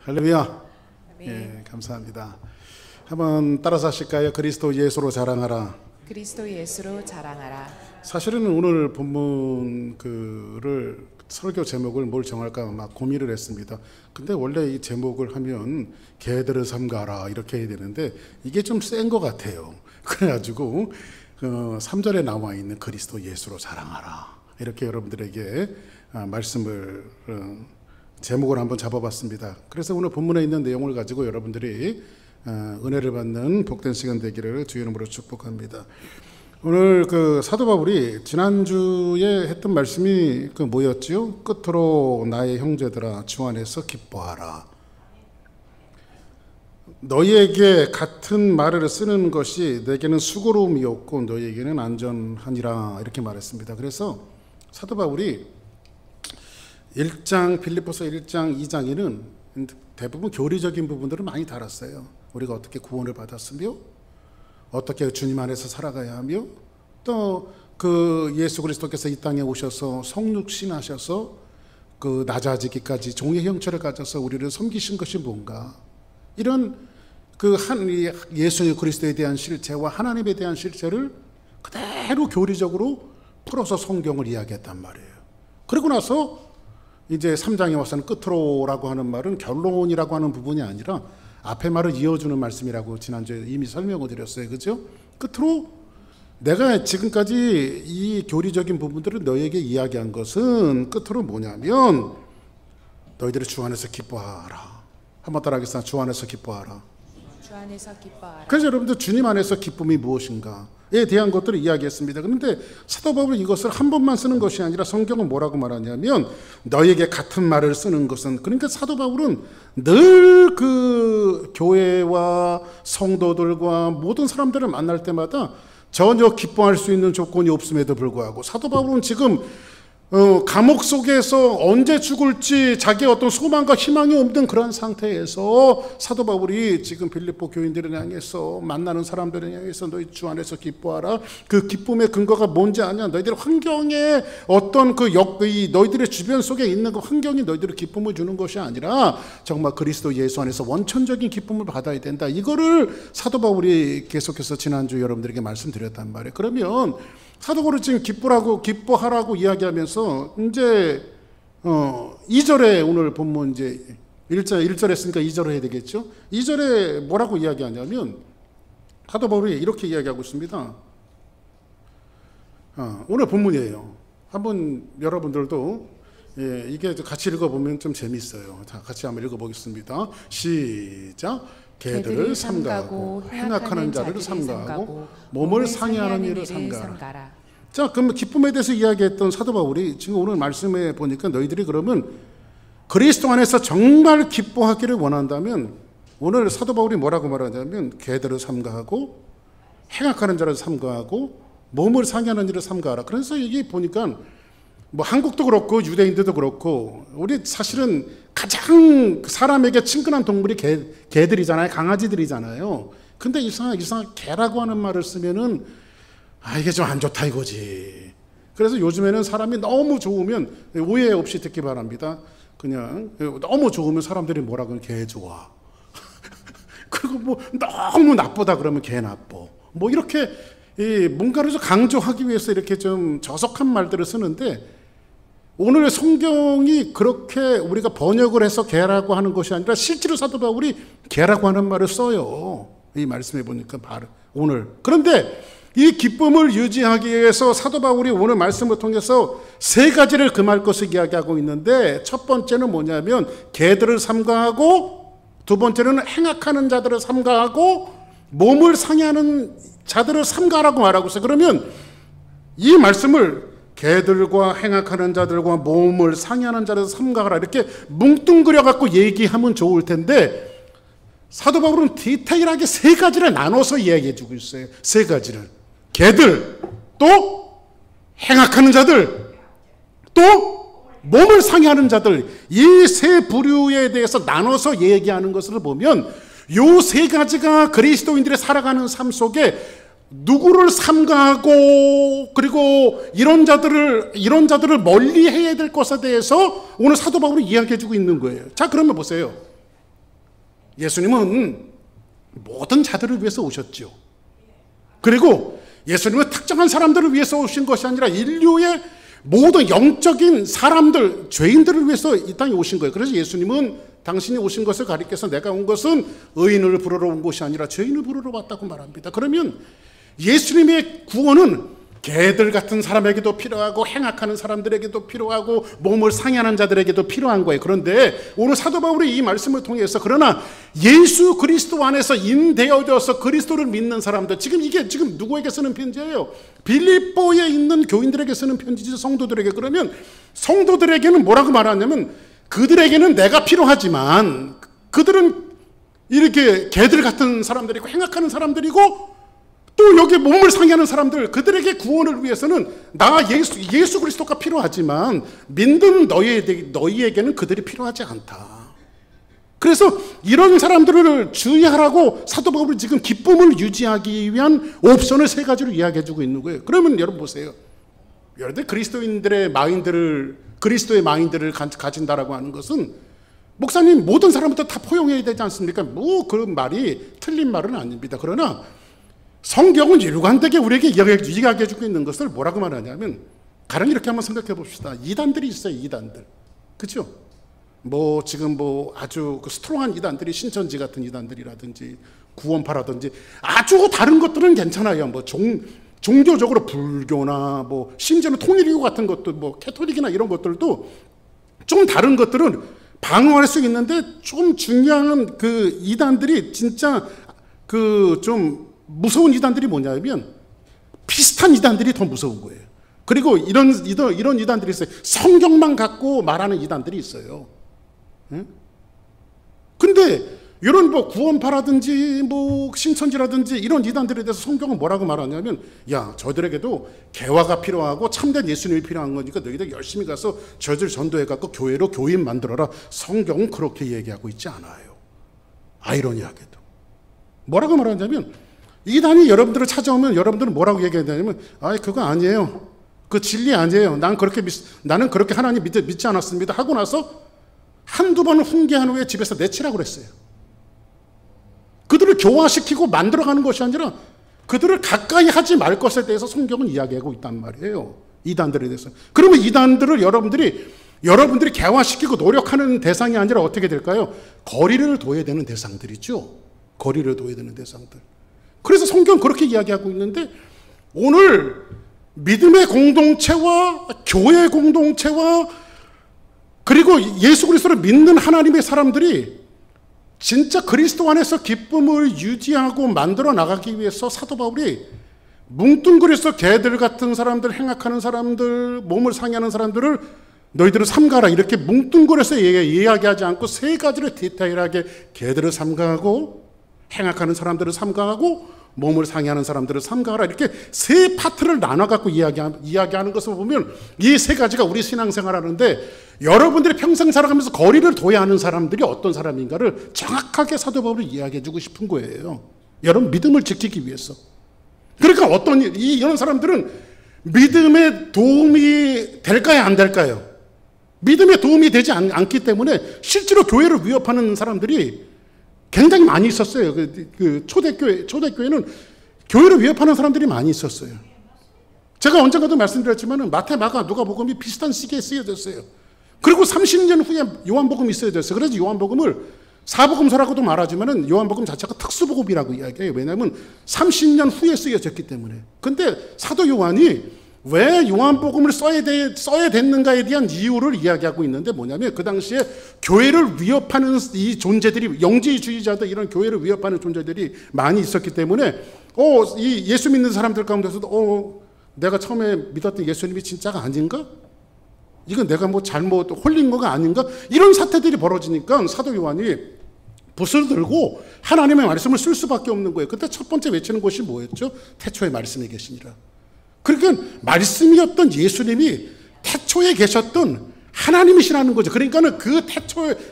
할렐루야. 아멘. 예, 감사합니다. 한번 따라서 하실까요? 그리스도 예수로 자랑하라. 그리스도 예수로 자랑하라. 사실은 오늘 본문 그를 설교 제목을 뭘 정할까 막 고민을 했습니다. 근데 원래 이 제목을 하면 개들을 삼가라 이렇게 해야 되는데 이게 좀 센 것 같아요. 그래가지고 3절에 나와 있는 그리스도 예수로 자랑하라 이렇게 여러분들에게 말씀을 제목을 한번 잡아봤습니다. 그래서 오늘 본문에 있는 내용을 가지고 여러분들이 은혜를 받는 복된 시간 되기를 주의 이름으로 축복합니다. 오늘 사도 바울이 지난주에 했던 말씀이 뭐였지요? 끝으로 나의 형제들아 주 안에서 기뻐하라. 너희에게 같은 말을 쓰는 것이 내게는 수고로움이었고 너희에게는 안전하니라 이렇게 말했습니다. 그래서 사도 바울이 1장 빌립보서 1장 2장에는 대부분 교리적인 부분들을 많이 다뤘어요. 우리가 어떻게 구원을 받았으며 어떻게 주님 안에서 살아가야 하며 또 예수 그리스도께서 이 땅에 오셔서 성육신 하셔서 낮아지기까지 종의 형체를 가져서 우리를 섬기신 것이 뭔가 이런 예수 그리스도에 대한 실체와 하나님에 대한 실체를 그대로 교리적으로 풀어서 성경을 이야기했단 말이에요. 그리고 나서 이제 3장에 와서는 끝으로라고 하는 말은 결론이라고 하는 부분이 아니라 앞에 말을 이어주는 말씀이라고 지난주에 이미 설명을 드렸어요. 그죠? 끝으로 내가 지금까지 이 교리적인 부분들을 너에게 이야기한 것은 끝으로 뭐냐면 너희들이 주 안에서 기뻐하라. 한번 따라하겠습니다. 주 안에서 기뻐하라. 주 안에서 기뻐하라. 그래서 여러분들 주님 안에서 기쁨이 무엇인가에 대한 것들을 이야기했습니다. 그런데 사도 바울은 이것을 한 번만 쓰는 것이 아니라 성경은 뭐라고 말하냐면 너희에게 같은 말을 쓰는 것은 그러니까 사도 바울은 늘 교회와 성도들과 모든 사람들을 만날 때마다 전혀 기뻐할 수 있는 조건이 없음에도 불구하고 사도 바울은 지금 감옥 속에서 언제 죽을지 자기의 어떤 소망과 희망이 없는 그런 상태에서 사도 바울이 지금 빌립보 교인들을 향해서 만나는 사람들을 향해서 너희 주 안에서 기뻐하라. 그 기쁨의 근거가 뭔지 아냐? 너희들 환경에 어떤 너희들의 주변 속에 있는 그 환경이 너희들의 기쁨을 주는 것이 아니라 정말 그리스도 예수 안에서 원천적인 기쁨을 받아야 된다. 이거를 사도 바울이 계속해서 지난주 여러분들에게 말씀드렸단 말이에요. 그러면 사도 바울이 지금 기뻐하라고 이야기하면서 이제 2절에 오늘 본문 이제 1절 했으니까 2절 해야 되겠죠. 2절에 뭐라고 이야기하냐면 사도 바울이 이렇게 이야기하고 있습니다. 오늘 본문이에요. 한번 여러분들도 이게 같이 읽어보면 좀 재밌어요. 자, 같이 한번 읽어보겠습니다. 시작. 개들을 삼가하고 행악하는 자를 삼가하고 몸을 상해하는 일을 삼가하라. 자, 그럼 기쁨에 대해서 이야기했던 사도 바울이 지금 오늘 말씀에 보니까 너희들이 그러면 그리스도 안에서 정말 기뻐하기를 원한다면 오늘 사도 바울이 뭐라고 말하냐면 개들을 삼가하고 행악하는 자를 삼가하고 몸을 상해하는 일을 삼가하라. 그래서 여기 보니까 한국도 그렇고 유대인들도 그렇고 우리 사실은 가장 사람에게 친근한 동물이 개들이잖아요. 강아지들이잖아요. 근데 이상하게 개라고 하는 말을 쓰면은 이게 좀 안 좋다 이거지. 그래서 요즘에는 사람이 너무 좋으면 오해 없이 듣기 바랍니다. 그냥 너무 좋으면 사람들이 뭐라 그러면 개 좋아. 그리고 너무 나쁘다 그러면 개 나빠. 이렇게 뭔가를 좀 강조하기 위해서 이렇게 좀 저속한 말들을 쓰는데 오늘 성경이 그렇게 우리가 번역을 해서 개라고 하는 것이 아니라 실제로 사도 바울이 개라고 하는 말을 써요. 이 말씀해 보니까 오늘. 그런데 이 기쁨을 유지하기 위해서 사도 바울이 오늘 말씀을 통해서 세 가지를 금할 것을 이야기하고 있는데 첫 번째는 뭐냐면 개들을 삼가하고 두 번째는 행악하는 자들을 삼가하고 몸을 상해하는 자들을 삼가하라고 말하고 있어요. 그러면 이 말씀을 개들과 행악하는 자들과 몸을 상해하는 자를 삼가하라 이렇게 뭉뚱그려 갖고 얘기하면 좋을 텐데 사도 바울은 디테일하게 세 가지를 나눠서 이야기해 주고 있어요. 세 가지를. 개들, 또 행악하는 자들, 또 몸을 상해하는 자들, 이 세 부류에 대해서 나눠서 얘기하는 것을 보면 이 세 가지가 그리스도인들의 살아가는 삶 속에 누구를 삼가하고 그리고 이런 자들을 멀리 해야 될 것에 대해서 오늘 사도 바울이 이야기해 주고 있는 거예요. 자, 그러면 보세요. 예수님은 모든 자들을 위해서 오셨죠. 그리고 예수님은 특정한 사람들을 위해서 오신 것이 아니라 인류의 모든 영적인 사람들, 죄인들을 위해서 이 땅에 오신 거예요. 그래서 예수님은 당신이 오신 것을 가리켜서 내가 온 것은 의인을 부르러 온 것이 아니라 죄인을 부르러 왔다고 말합니다. 그러면 예수님의 구원은 개들 같은 사람에게도 필요하고 행악하는 사람들에게도 필요하고 몸을 상해하는 자들에게도 필요한 거예요. 그런데 오늘 사도 바울이 이 말씀을 통해서 그러나 예수 그리스도 안에서 인되어져서 그리스도를 믿는 사람들, 이게 누구에게 쓰는 편지예요? 빌립보에 있는 교인들에게 쓰는 편지죠. 성도들에게. 그러면 성도들에게는 뭐라고 말하냐면 그들에게는 내가 필요하지만 그들은 이렇게 개들 같은 사람들이고 행악하는 사람들이고 또 여기 몸을 상해하는 사람들, 그들에게 구원을 위해서는 나 예수 그리스도가 필요하지만 믿는 너희에게는 그들이 필요하지 않다. 그래서 이런 사람들을 주의하라고 사도 바울이 지금 기쁨을 유지하기 위한 옵션을 3가지로 이야기해주고 있는 거예요. 그러면 여러분 보세요. 여러분들 그리스도의 마인드를 가진다라고 하는 것은 목사님 모든 사람부터 다 포용해야 되지 않습니까? 뭐 그런 말이 틀린 말은 아닙니다. 그러나 성경은 일관되게 우리에게 이야기해 주고 있는 것을 뭐라고 말하냐면 가령 이렇게 한번 생각해 봅시다. 이단들이 있어요. 이단들. 그렇죠? 지금 아주 스트롱한 이단들이 신천지 같은 이단들이라든지 구원파라든지 아주 다른 것들은 괜찮아요. 종교적으로 불교나 심지어는 통일교 같은 것도 캐톨릭이나 이런 것들도 좀 다른 것들은 방어할 수 있는데 좀 중요한 그 이단들이 진짜 좀 무서운 이단들이 뭐냐면 비슷한 이단들이 더 무서운 거예요. 그리고 이런 이단들이 있어요. 성경만 갖고 말하는 이단들이 있어요. 근데 이런 구원파라든지 신천지라든지 이런 이단들에 대해서 성경은 뭐라고 말하냐면 저들에게도 개화가 필요하고 참된 예수님이 필요한 거니까 너희들 열심히 가서 저들 전도해 갖고 교회로 교인 만들어라. 성경은 그렇게 얘기하고 있지 않아요. 아이러니하게도 뭐라고 말하냐면 이단이 여러분들을 찾아오면 여러분들은 뭐라고 얘기하냐면 그거 아니에요. 그 진리 아니에요. 나는 그렇게 하나님 믿지 않았습니다. 하고 나서 한두 번을 훈계한 후에 집에서 내치라고 그랬어요. 그들을 교화시키고 만들어가는 것이 아니라 그들을 가까이 하지 말 것에 대해서 성경은 이야기하고 있단 말이에요. 이단들에 대해서. 그러면 이단들을 여러분들이 개화시키고 노력하는 대상이 아니라 어떻게 될까요? 거리를 둬야 되는 대상들이죠. 거리를 둬야 되는 대상들. 그래서 성경은 그렇게 이야기하고 있는데 오늘 믿음의 공동체와 교회 공동체와 그리고 예수 그리스도를 믿는 하나님의 사람들이 진짜 그리스도 안에서 기쁨을 유지하고 만들어 나가기 위해서 사도 바울이 뭉뚱그려서 개들 같은 사람들, 행악하는 사람들, 몸을 상해하는 사람들을 너희들을 삼가라 이렇게 뭉뚱그려서 이야기하지 않고 3가지를 디테일하게 개들을 삼가하고 행악하는 사람들을 삼가하고 몸을 상해하는 사람들을 삼가하라 이렇게 3파트를 나눠갖고 이야기하는 것을 보면 이 3가지가 우리 신앙생활 하는데 여러분들이 평생 살아가면서 거리를 둬야 하는 사람들이 어떤 사람인가를 정확하게 사도 바울이 이야기해주고 싶은 거예요. 여러분 믿음을 지키기 위해서. 그러니까 이런 사람들은 믿음에 도움이 될까요? 안 될까요? 믿음에 도움이 되지 않기 때문에 실제로 교회를 위협하는 사람들이 굉장히 많이 있었어요. 초대교회는 교회를 위협하는 사람들이 많이 있었어요. 제가 언젠가도 말씀드렸지만 마태, 마가, 누가복음이 비슷한 시기에 쓰여졌어요. 그리고 30년 후에 요한복음이 쓰여졌어요. 그래서 요한복음을 사복음서라고도 말하지만 요한복음 자체가 특수복음이라고 이야기해요. 왜냐하면 30년 후에 쓰여졌기 때문에. 근데 사도 요한이 왜 요한복음을 써야 됐는가에 대한 이유를 이야기하고 있는데 뭐냐면 그 당시에 교회를 위협하는 이 존재들이 영지주의자들 이런 교회를 위협하는 존재들이 많이 있었기 때문에 이 예수 믿는 사람들 가운데서도 내가 처음에 믿었던 예수님이 진짜가 아닌가? 이건 내가 잘못 홀린 거가 아닌가? 이런 사태들이 벌어지니까 사도 요한이 붓을 들고 하나님의 말씀을 쓸 수밖에 없는 거예요. 그때 첫 번째 외치는 것이 뭐였죠? 태초에 말씀이 계시니라. 그러니까 말씀이었던 예수님이 태초에 계셨던 하나님이시라는 거죠. 그러니까는 그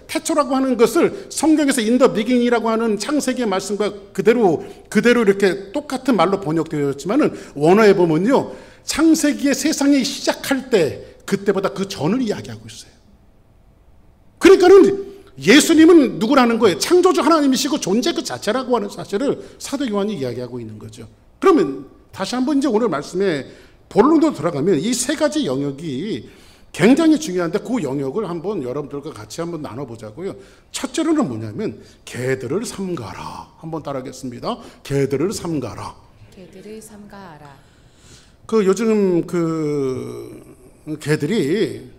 태초라고 하는 것을 성경에서 in the beginning이라고 하는 창세기의 말씀과 그대로 이렇게 똑같은 말로 번역되었지만은 원어에 보면요. 창세기의 세상이 시작할 때 그때보다 그 전을 이야기하고 있어요. 그러니까는 예수님은 누구라는 거예요? 창조주 하나님이시고 존재 그 자체라고 하는 사실을 사도 요한이 이야기하고 있는 거죠. 그러면 다시 한번 이제 오늘 말씀에 본론으로 들어가면 이 세 가지 영역이 굉장히 중요한데 그 영역을 한번 여러분들과 같이 한번 나눠보자고요. 첫째로는 뭐냐면 개들을 삼가라. 한번 따라하겠습니다. 개들을 삼가라. 개들을 삼가하라. 그 요즘 개들이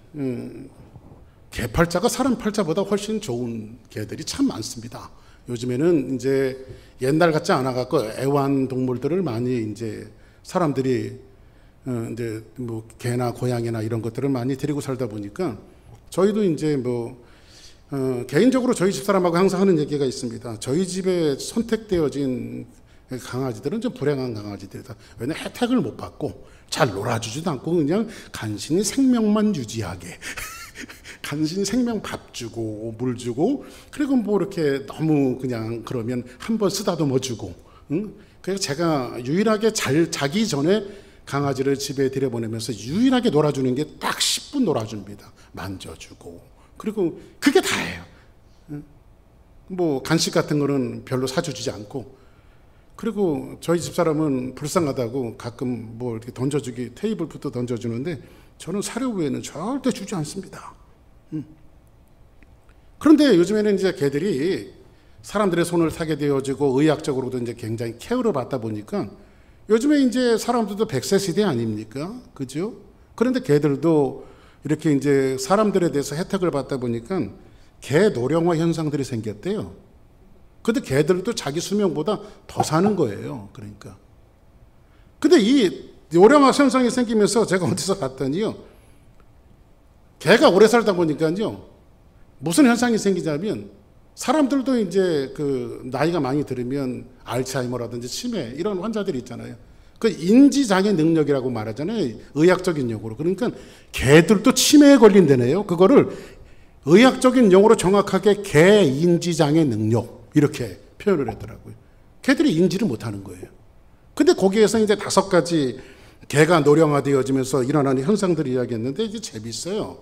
개팔자가 사람 팔자보다 훨씬 좋은 개들이 참 많습니다. 요즘에는 이제 옛날 같지 않아 갖고 애완동물들을 많이 이제 사람들이 이제 뭐 개나 고양이나 이런 것들을 많이 데리고 살다 보니까 저희도 이제 개인적으로 저희 집사람하고 항상 하는 얘기가 있습니다. 저희 집에 선택되어진 강아지들은 좀 불행한 강아지들이다. 왜냐하면 혜택을 못 받고 잘 놀아주지도 않고 그냥 간신히 생명만 유지하게 간신히 생명 밥 주고 물 주고 그리고 뭐 이렇게 너무 그냥 그러면 한번 쓰다듬어 주고 그래서 제가 유일하게 잘 자기 전에 강아지를 집에 들여보내면서 유일하게 놀아주는 게 딱 10분 놀아줍니다. 만져주고 그리고 그게 다예요. 뭐 간식 같은 거는 별로 사주지 않고 그리고 저희 집사람은 불쌍하다고 가끔 뭐 이렇게 던져주기 테이블부터 던져주는데 저는 사료 외에는 절대 주지 않습니다. 그런데 요즘에는 이제 개들이 사람들의 손을 타게 되어지고 의학적으로도 이제 굉장히 케어를 받다 보니까 요즘에 이제 사람들도 100세 시대 아닙니까? 그죠? 그런데 개들도 이렇게 이제 사람들에 대해서 혜택을 받다 보니까 개 노령화 현상들이 생겼대요. 근데 개들도 자기 수명보다 더 사는 거예요. 그러니까. 근데 이 노령화 현상이 생기면서 제가 어디서 봤더니요. 개가 오래 살다 보니까요. 무슨 현상이 생기냐면 사람들도 이제 나이가 많이 들으면 알츠하이머라든지 치매 이런 환자들이 있잖아요. 그 인지장애 능력이라고 말하잖아요. 의학적인 용어로. 그러니까 개들도 치매에 걸린다네요. 그거를 의학적인 용어로 정확하게 개 인지장애 능력 이렇게 표현을 했더라고요. 개들이 인지를 못하는 거예요. 근데 거기에서 이제 5가지 개가 노령화되어지면서 일어나는 현상들을 이야기했는데 이게 재밌어요.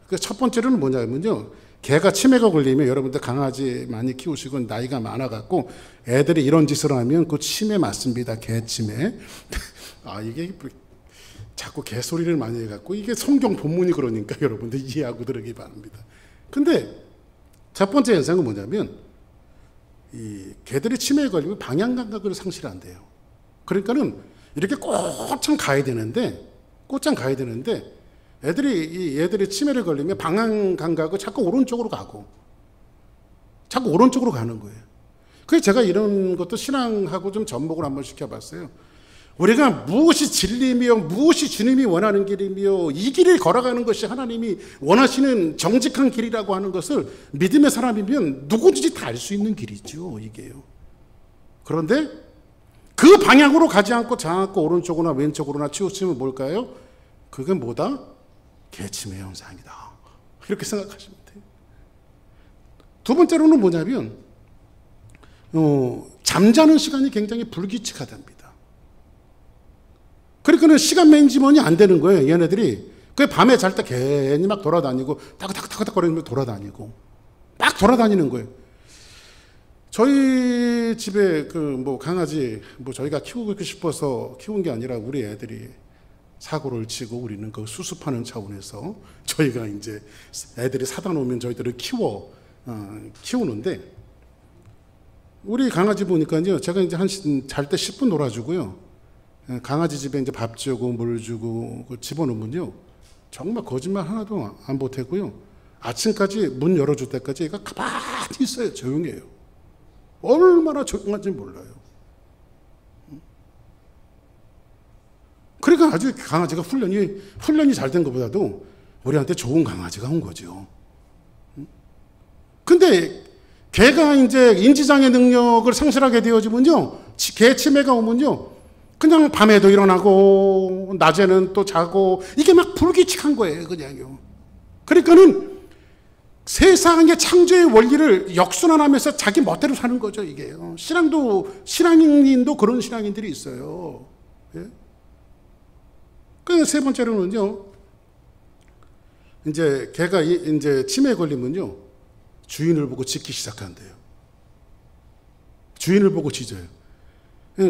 그 첫 번째로는 뭐냐면요. 개가 치매가 걸리면 여러분들 강아지 많이 키우시고 나이가 많아갖고 애들이 이런 짓을 하면 그 치매 맞습니다. 개 치매. 이게 자꾸 개소리를 많이 해갖고 이게 성경 본문이 그러니까 여러분들 이해하고 들으기 바랍니다. 근데 첫 번째 현상은 뭐냐면 이 개들이 치매에 걸리면 방향 감각을 상실한대요. 그러니까는 이렇게 꽃장 가야 되는데 얘들이 치매를 걸리면 방향 감각을 자꾸 오른쪽으로 가고 자꾸 오른쪽으로 가는 거예요. 그래서 제가 이런 것도 신앙하고 좀 접목을 한번 시켜봤어요. 우리가 무엇이 진리며 무엇이 주님이 원하는 길이며 이 길을 걸어가는 것이 하나님이 원하시는 정직한 길이라고 하는 것을 믿음의 사람이면 누구든지 다 알 수 있는 길이죠. 이게요. 그런데 그 방향으로 가지 않고 자꾸 오른쪽으로나 왼쪽으로나 치우치면 뭘까요? 그게 뭐다? 개치매 현상이다. 이렇게 생각하시면 돼요. 두 번째로는 뭐냐면 잠자는 시간이 굉장히 불규칙하답니다. 그러니까 시간 매니지먼이 안 되는 거예요. 얘네들이. 그 밤에 잘 때 괜히 막 돌아다니고 따그닥따그닥 거리면서 돌아다니고 막 돌아다니는 거예요. 저희 집에 강아지 저희가 키우고 싶어서 키운 게 아니라 우리 애들이 사고를 치고 우리는 그 수습하는 차원에서 저희가 이제 애들이 사다 놓으면 저희들을 키우는데 우리 강아지 보니까요. 제가 이제 잘 때 10분 놀아주고요. 강아지 집에 이제 밥 주고 물 주고 집어넣으면요. 정말 거짓말 하나도 안 보태고요. 아침까지 문 열어줄 때까지 얘가 가만히 있어요. 조용해요. 얼마나 조용한지 몰라요. 그러니까 아주 강아지가 훈련이 잘 된 것보다도 우리한테 좋은 강아지가 온 거죠. 근데 개가 이제 인지장애 능력을 상실하게 되어지면요. 개 치매가 오면요. 그냥 밤에도 일어나고 낮에는 또 자고 이게 막 불규칙한 거예요. 그냥요. 그러니까는 세상의 창조의 원리를 역순환하면서 자기 멋대로 사는 거죠. 이게요. 신앙인도 그런 신앙인들이 있어요. 예? 그 세 번째로는요. 이제 개가 이제 치매에 걸리면요. 주인을 보고 짖기 시작한대요. 주인을 보고 짖어요.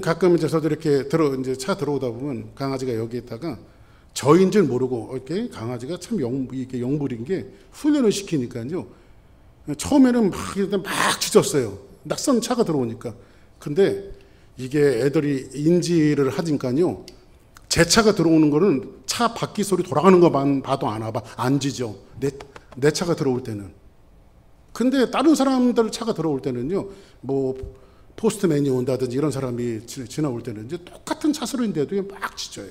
가끔 이제 저도 이렇게 이제 차 들어오다 보면 강아지가 여기 있다가 저인 줄 모르고 이렇게 강아지가 참 이게 영물인 게 훈련을 시키니까요. 처음에는 막 짖었어요. 낯선 차가 들어오니까. 근데 이게 애들이 인지를 하니까요. 제 차가 들어오는 거는 차 바퀴 소리 돌아가는 것만 봐도 안 짖죠. 내 차가 들어올 때는. 근데 다른 사람들 차가 들어올 때는요. 뭐 포스트맨이 온다든지 이런 사람이 지나올 때는 이제 똑같은 차소리인데도 막 짖어요.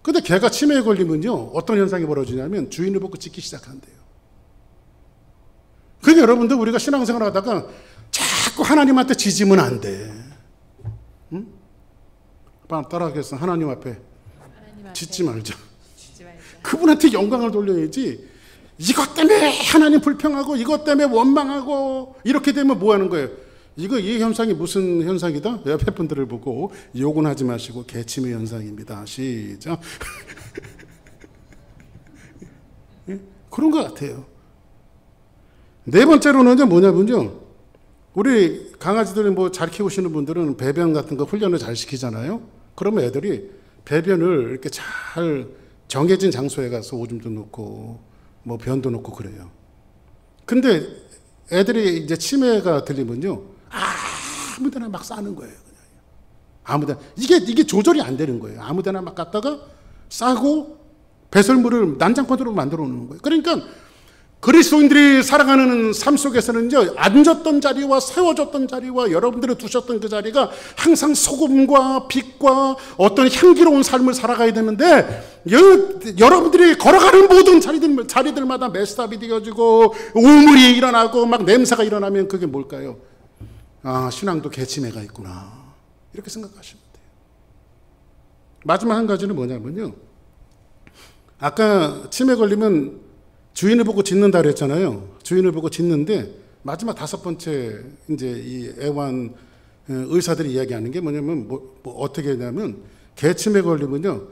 근데 걔가 치매에 걸리면요. 어떤 현상이 벌어지냐면 주인을 보고 짖기 시작한대요. 그러니까 여러분들 우리가 신앙생활 하다가 자꾸 하나님한테 짖으면 안 돼. 응? 따라하겠어. 하나님 앞에 짖지 말자. 그분한테 영광을 돌려야지. 이것 때문에 하나님 불평하고 이것 때문에 원망하고 이렇게 되면 뭐 하는 거예요? 이 현상이 무슨 현상이다? 옆에 분들을 보고 욕은 하지 마시고 개침의 현상입니다. 시작. 그런 것 같아요. 네 번째로는 뭐냐면요. 우리 강아지들 뭐 잘 키우시는 분들은 배변 같은 거 훈련을 잘 시키잖아요. 그러면 애들이 배변을 이렇게 잘 정해진 장소에 가서 오줌도 놓고 뭐 변도 놓고 그래요. 근데 애들이 이제 치매가 들리면요. 아무데나 막 싸는 거예요. 그냥. 아무데나. 이게 조절이 안 되는 거예요. 아무데나 막 갖다가 싸고 배설물을 난장판으로 만들어 놓는 거예요. 그러니까 그리스도인들이 살아가는 삶 속에서는요, 앉았던 자리와 세워졌던 자리와 여러분들이 두셨던 그 자리가 항상 소금과 빛과 어떤 향기로운 삶을 살아가야 되는데, 여러분들이 걸어가는 모든 자리들마다 메스탑이 되어지고 우물이 일어나고 막 냄새가 일어나면 그게 뭘까요? 신앙도 개치매가 있구나. 이렇게 생각하시면 돼요. 마지막 한 가지는 뭐냐면요. 아까 치매 걸리면 주인을 보고 짖는다 그랬잖아요. 주인을 보고 짖는데 마지막 다섯 번째 이제 이 애완 의사들이 이야기하는 게 뭐냐면 뭐 어떻게 하냐면 개침에 걸리면요.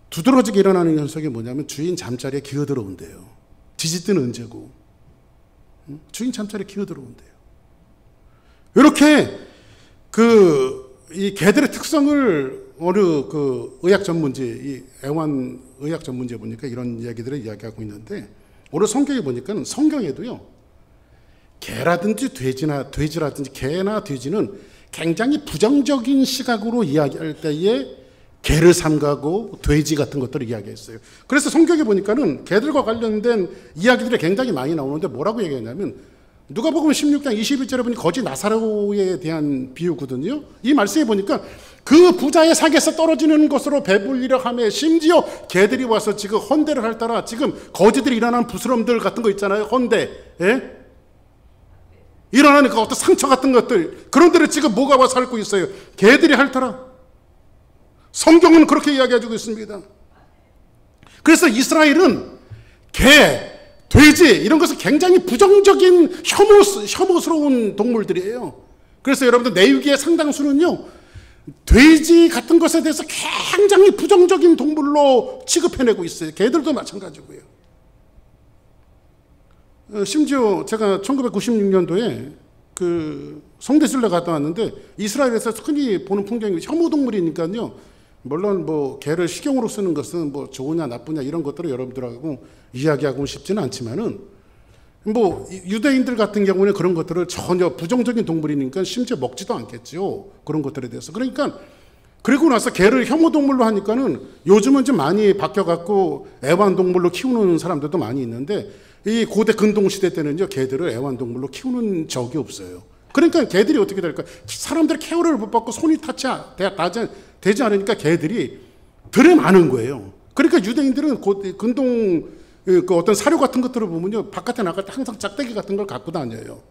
두드러지게 일어나는 현상이 뭐냐면 주인 잠자리에 기어들어온대요. 짖을 때는 언제고. 주인 잠자리에 기어들어온대요. 이렇게 이 개들의 특성을 어느 의학 전문지, 이 애완 의학 전문지에 보니까 이런 이야기들을 이야기하고 있는데, 오늘 성경에 보니까 성경에도요, 개라든지 돼지라든지 개나 돼지는 굉장히 부정적인 시각으로 이야기할 때에 개를 삼가고 돼지 같은 것들을 이야기했어요. 그래서 성경에 보니까는 개들과 관련된 이야기들이 굉장히 많이 나오는데 뭐라고 얘기했냐면, 누가복음 16장 21절에 보니 거지 나사로에 대한 비유거든요. 이 말씀에 보니까 그 부자의 상에서 떨어지는 것으로 배불리려 하며 심지어 개들이 와서 지금 헌대를 할 따라 지금 거지들이 일어나는 부스럼들 같은 거 있잖아요. 헌대. 예? 일어나는 그 어떤 상처 같은 것들, 그런 데를 지금 뭐가 와서 살고 있어요. 개들이 핥아라. 성경은 그렇게 이야기해주고 있습니다. 그래서 이스라엘은 개, 돼지 이런 것은 굉장히 부정적인 혐오스러운 동물들이에요. 그래서 여러분들 내위기의 상당수는요, 돼지 같은 것에 대해서 굉장히 부정적인 동물로 취급해내고 있어요. 개들도 마찬가지고요. 심지어 제가 1996년도에 그 성대순례 갔다 왔는데 이스라엘에서 흔히 보는 풍경이 혐오동물이니까요. 물론 뭐 개를 식용으로 쓰는 것은 뭐 좋으냐 나쁘냐 이런 것들을 여러분들하고 이야기하고 싶지는 않지만은 뭐 유대인들 같은 경우는 그런 것들을 전혀 부정적인 동물이니까 심지어 먹지도 않겠죠. 그런 것들에 대해서. 그러니까 그리고 나서 개를 혐오동물로 하니까는 요즘은 좀 많이 바뀌어갖고 애완동물로 키우는 사람들도 많이 있는데 이 고대 근동시대 때는요, 개들을 애완동물로 키우는 적이 없어요. 그러니까 개들이 어떻게 될까? 사람들이 케어를 못 받고 손이 되지 않으니까 개들이 들에 많은 거예요. 그러니까 유대인들은 근동 그 어떤 사료 같은 것들을 보면요, 바깥에 나갈 때 항상 짝대기 같은 걸 갖고 다녀요.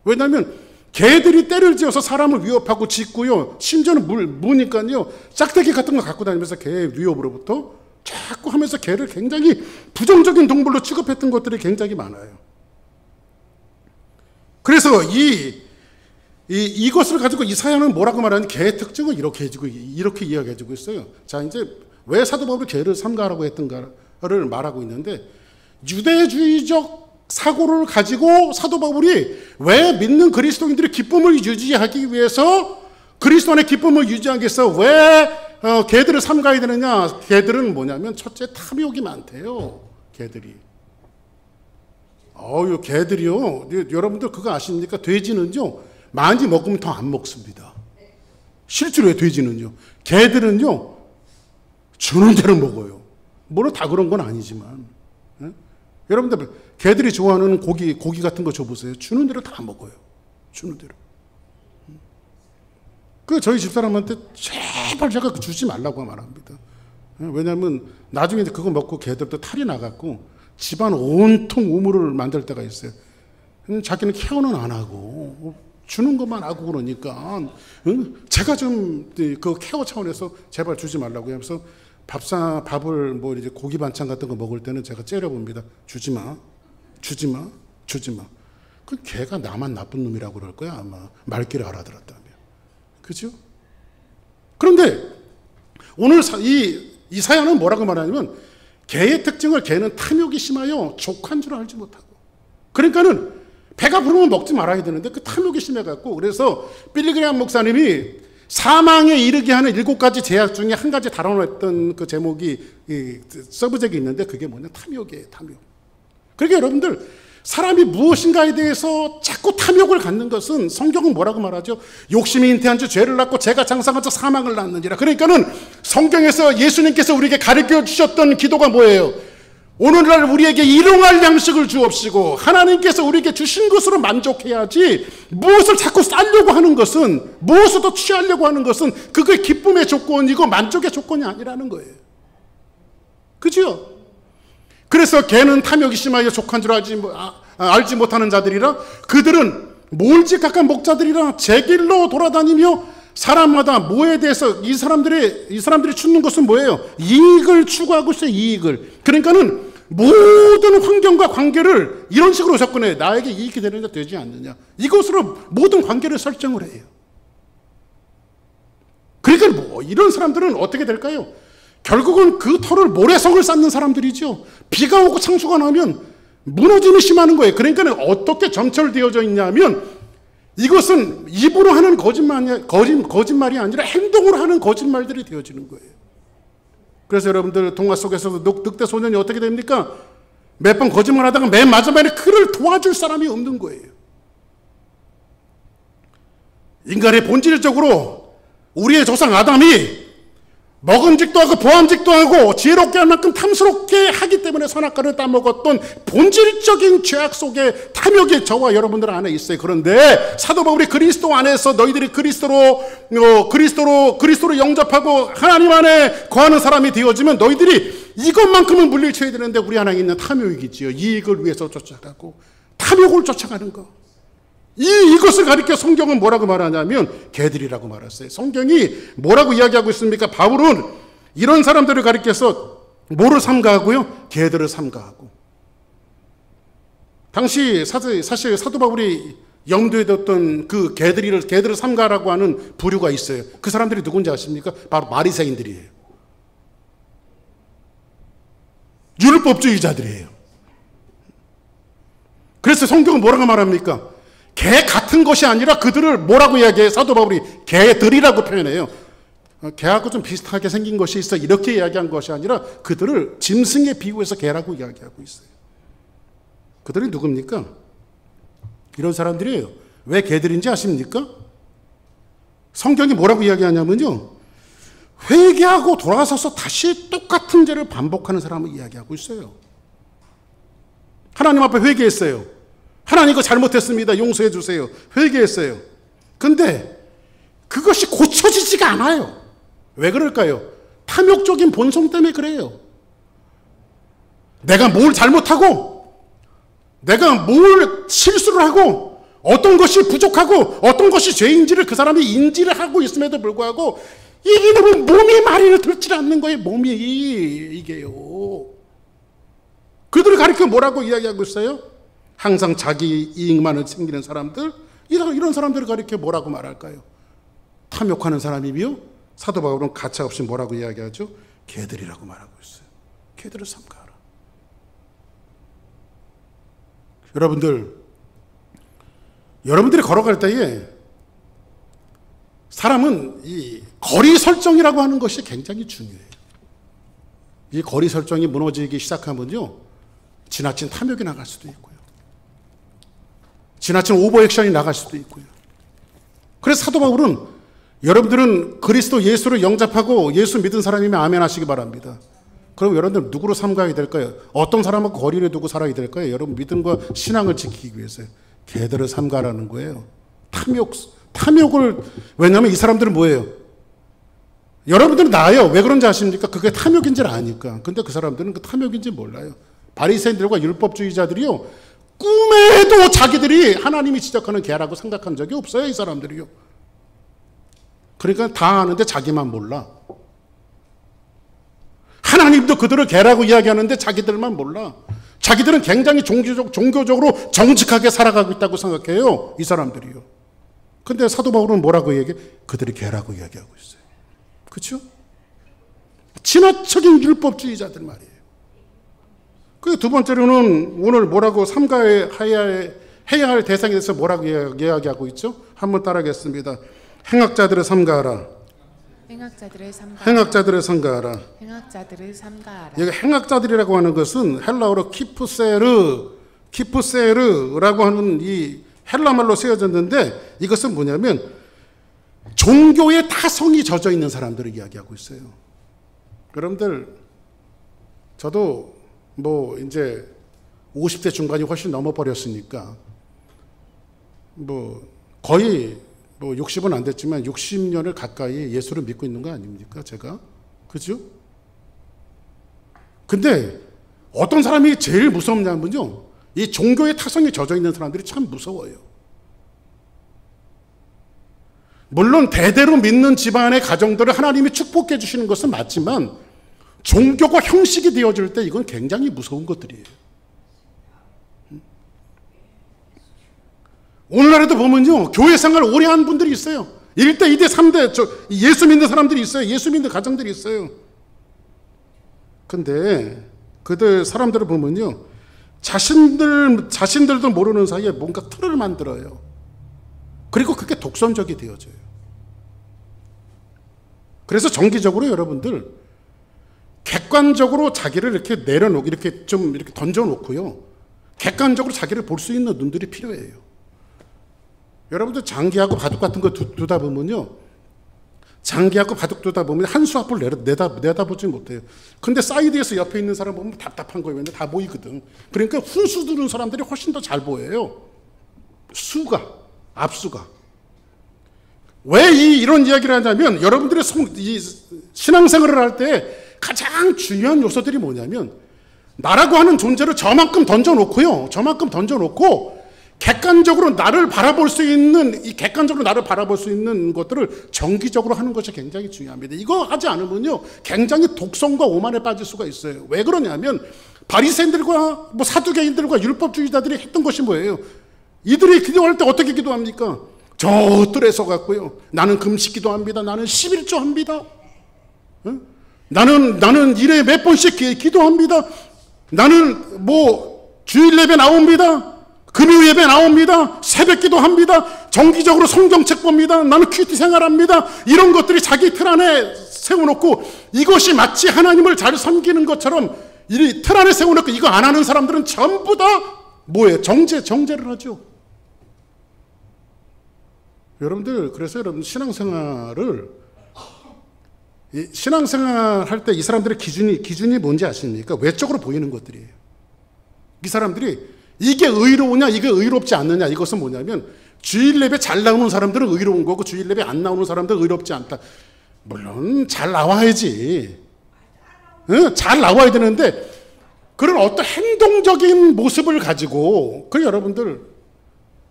왜냐하면 개들이 때를 지어서 사람을 위협하고 짖고요, 심지어는 무니까요, 짝대기 같은 걸 갖고 다니면서 개의 위협으로부터 자꾸 하면서 개를 굉장히 부정적인 동물로 취급했던 것들이 굉장히 많아요. 그래서 이것을 가지고 이사야는 뭐라고 말하는 개의 특징을 이렇게 이야기해주고 있어요. 자, 이제 왜 사도 바울이 개를 삼가라고 했던가를 말하고 있는데, 유대주의적 사고를 가지고 사도 바울이 왜 믿는 그리스도인들의 기쁨을 유지하기 위해서, 그리스도 안의 기쁨을 유지하기 위해서 왜 개들을 삼가야 되느냐. 개들은 뭐냐면 첫째 탐욕이 많대요. 개들이. 개들이요. 여러분들 그거 아십니까? 돼지는요, 많이 먹으면 더 안 먹습니다. 실제로 돼지는요. 개들은요, 주는 대로 먹어요. 물론 다 그런 건 아니지만. 여러분들 개들이 좋아하는 고기 같은 거 줘보세요. 주는 대로 다 먹어요. 주는 대로. 저희 집사람한테 제발 제가 주지 말라고 말합니다. 왜냐하면 나중에 그거 먹고 개들도 탈이 나갖고 집안 온통 우물을 만들 때가 있어요. 자기는 케어는 안 하고 주는 것만 하고 그러니까 제가 좀 그 케어 차원에서 제발 주지 말라고 하면서 밥을 뭐 이제 고기 반찬 같은 거 먹을 때는 제가 째려봅니다. 주지 마. 그 걔가 나만 나쁜 놈이라고 그럴 거야 아마. 말귀를 알아들었다면. 그죠? 그런데 오늘 이 사연은 뭐라고 말하냐면 개의 특징을 개는 탐욕이 심하여 족한 줄 알지 못하고. 그러니까는 배가 부르면 먹지 말아야 되는데 그 탐욕이 심해갖고. 그래서 빌리그레암 목사님이 사망에 이르게 하는 7가지 제약 중에 한 가지 다뤄냈던 그 제목이 서브젝이 있는데 그게 뭐냐? 탐욕이에요. 탐욕. 그러니까 여러분들 사람이 무엇인가에 대해서 자꾸 탐욕을 갖는 것은 성경은 뭐라고 말하죠? 욕심이 잉태한 주 죄를 낳고 죄가 장사한 주 사망을 낳느니라. 그러니까는 성경에서 예수님께서 우리에게 가르쳐 주셨던 기도가 뭐예요? 오늘날 우리에게 일용할 양식을 주옵시고. 하나님께서 우리에게 주신 것으로 만족해야지, 무엇을 자꾸 쌓려고 하는 것은, 무엇을 더 취하려고 하는 것은 그게 기쁨의 조건이고 만족의 조건이 아니라는 거예요. 그죠? 그래서 개는 탐욕이 심하여 족한 줄 알지 못하는 자들이라. 그들은 몰지각한 목자들이라 제 길로 돌아다니며 사람마다 뭐에 대해서 이 사람들이 추는 것은 뭐예요? 이익을 추구하고 있어요. 이익을. 그러니까는 모든 환경과 관계를 이런 식으로 접근해요. 나에게 이익이 되느냐 되지 않느냐. 이것으로 모든 관계를 설정을 해요. 그러니까 이런 사람들은 어떻게 될까요? 결국은 그 터를 모래성을 쌓는 사람들이죠. 비가 오고 창수가 나면 무너짐이 심하는 거예요. 그러니까 어떻게 점철되어져 있냐면 이것은 입으로 하는 거짓말이 아니라 행동으로 하는 거짓말들이 되어지는 거예요. 그래서 여러분들 동화 속에서도 늑대 소년이 어떻게 됩니까? 몇 번 거짓말하다가 맨 마지막에 그를 도와줄 사람이 없는 거예요. 인간의 본질적으로 우리의 조상 아담이 먹음직도 하고 보암직도 하고 지혜롭게 할 만큼 탐스럽게 하기 때문에 선악과를 따먹었던 본질적인 죄악 속에 탐욕이 저와 여러분들 안에 있어요. 그런데 사도 바울이 그리스도 안에서 너희들이 그리스도로 영접하고 하나님 안에 거하는 사람이 되어지면 너희들이 이것만큼은 물리쳐야 되는데 우리 안에 있는 탐욕이지요. 이익을 위해서 쫓아가고 탐욕을 쫓아가는 거. 이것을 가리켜 성경은 뭐라고 말하냐면 개들이라고 말했어요. 성경이 뭐라고 이야기하고 있습니까? 바울은 이런 사람들을 가리켜서 뭐를 삼가하고요? 개들을 삼가하고. 당시 사실 사도 바울이 염두에 뒀던 그 개들을 삼가라고 하는 부류가 있어요. 그 사람들이 누군지 아십니까? 바로 바리새인들이에요. 율법주의자들이에요. 그래서 성경은 뭐라고 말합니까? 개 같은 것이 아니라 그들을 뭐라고 이야기해요? 사도 바울이 개들이라고 표현해요. 개하고 좀 비슷하게 생긴 것이 있어 이렇게 이야기한 것이 아니라 그들을 짐승에 비유해서 개라고 이야기하고 있어요. 그들이 누굽니까? 이런 사람들이에요. 왜 개들인지 아십니까? 성경이 뭐라고 이야기하냐면요, 회개하고 돌아서서 다시 똑같은 죄를 반복하는 사람을 이야기하고 있어요. 하나님 앞에 회개했어요. 하나님 이거 잘못했습니다. 용서해 주세요. 회개했어요. 근데 그것이 고쳐지지가 않아요. 왜 그럴까요? 탐욕적인 본성 때문에 그래요. 내가 뭘 잘못하고 내가 뭘 실수를 하고 어떤 것이 부족하고 어떤 것이 죄인지를 그 사람이 인지를 하고 있음에도 불구하고 이게 너무 몸이 말을 듣지 않는 거예요. 몸이 이게요. 그들을 가리켜 뭐라고 이야기하고 있어요? 항상 자기 이익만을 챙기는 사람들, 이런 사람들을 가리켜 뭐라고 말할까요? 탐욕하는 사람이며 사도 바울은 가차없이 뭐라고 이야기하죠? 개들이라고 말하고 있어요. 개들을 삼가하라. 여러분들이 걸어갈 때에 사람은 이 거리 설정이라고 하는 것이 굉장히 중요해요. 이 거리 설정이 무너지기 시작하면요, 지나친 탐욕이 나갈 수도 있고요, 지나친 오버액션이 나갈 수도 있고요. 그래서 사도 바울은 여러분들은 그리스도 예수를 영접하고 예수 믿은 사람이면 아멘 하시기 바랍니다. 그럼 여러분들 누구로 삼가야 될까요? 어떤 사람하고 거리를 두고 살아야 될까요? 여러분 믿음과 신앙을 지키기 위해서요. 개들을 삼가라는 거예요. 탐욕을, 왜냐하면 이 사람들은 뭐예요? 여러분들은 나아요. 왜 그런지 아십니까? 그게 탐욕인지를 아니까. 근데 그 사람들은 그 탐욕인지 몰라요. 바리새인들과 율법주의자들이요, 꿈에도 자기들이 하나님이 지적하는 개라고 생각한 적이 없어요. 이 사람들이요. 그러니까 다 아는데 자기만 몰라. 하나님도 그들을 개라고 이야기하는데 자기들만 몰라. 자기들은 굉장히 종교적으로 정직하게 살아가고 있다고 생각해요. 이 사람들이요. 근데 사도 바울은 뭐라고 얘기해? 그들이 개라고 이야기하고 있어요. 그렇죠? 지나쳐진 율법주의자들 말이에요. 그 두 번째로는 오늘 뭐라고 삼가해야 할 대상에 대해서 뭐라고 이야기하고 있죠? 한번 따라하겠습니다. 행악자들을 삼가하라. 행악자들을 삼가하라. 행악자들을 삼가하라. 행악자들을 삼가하라. 여기 행악자들이라고 하는 것은 헬라어로 키프세르라고 하는 이 헬라말로 쓰여졌는데, 이것은 뭐냐면 종교의 타성이 젖어 있는 사람들을 이야기하고 있어요. 여러분들, 저도 뭐 이제 50대 중반이 훨씬 넘어버렸으니까 뭐 거의 뭐 60은 안 됐지만 60년을 가까이 예수를 믿고 있는 거 아닙니까? 제가. 그죠? 근데 어떤 사람이 제일 무섭냐면요, 이 종교의 타성이 젖어 있는 사람들이 참 무서워요. 물론 대대로 믿는 집안의 가정들을 하나님이 축복해 주시는 것은 맞지만 종교가 형식이 되어질 때 이건 굉장히 무서운 것들이에요. 오늘날에도 보면요, 교회 생활 오래 한 분들이 있어요. 1대, 2대, 3대 예수 믿는 사람들이 있어요. 예수 믿는 가정들이 있어요. 근데 그들 사람들을 보면요, 자신들도 모르는 사이에 뭔가 틀을 만들어요. 그리고 그게 독선적이 되어져요. 그래서 정기적으로 여러분들 객관적으로 자기를 이렇게 내려놓고 이렇게 좀 이렇게 던져놓고요, 객관적으로 자기를 볼 수 있는 눈들이 필요해요. 여러분들 장기하고 바둑 같은 거 두다 보면요, 장기하고 바둑 두다 보면 한 수 앞을 내다보지 못해요. 근데 사이드에서 옆에 있는 사람 보면 답답한 거예요. 근데 다 보이거든. 그러니까 훈수 두는 사람들이 훨씬 더 잘 보여요. 앞수가. 왜 이런 이야기를 하냐면, 여러분들의 이 신앙생활을 할 때 가장 중요한 요소들이 뭐냐면, 나라고 하는 존재를 저만큼 던져놓고 객관적으로 나를 바라볼 수 있는 것들을 정기적으로 하는 것이 굉장히 중요합니다. 이거 하지 않으면요, 굉장히 독성과 오만에 빠질 수가 있어요. 왜 그러냐면, 바리새인들과 뭐 사두개인들과 율법주의자들이 했던 것이 뭐예요? 이들이 기도할 때 어떻게 기도합니까? 저 뜰에 서갖고요, 나는 금식 기도합니다. 나는 11조 합니다. 나는 1회에 몇 번씩 기도합니다. 나는 뭐 주일 예배 나옵니다. 금요 예배 나옵니다. 새벽 기도합니다. 정기적으로 성경책 봅니다. 나는 큐티 생활합니다. 이런 것들이 자기 틀 안에 세워놓고, 이것이 마치 하나님을 잘 섬기는 것처럼 이 틀 안에 세워놓고 이거 안 하는 사람들은 전부 다 뭐예요? 정죄를 하죠. 여러분들, 그래서 여러분 신앙생활 할 때 이 사람들의 기준이 뭔지 아십니까? 외적으로 보이는 것들이에요. 이 사람들이 이게 의로우냐, 이게 의롭지 않느냐, 이것은 뭐냐면, 주일 예배 잘 나오는 사람들은 의로운 거고 주일 예배 안 나오는 사람들은 의롭지 않다. 물론 잘 나와야지. 잘 나와야 되는데, 그런 어떤 행동적인 모습을 가지고, 여러분들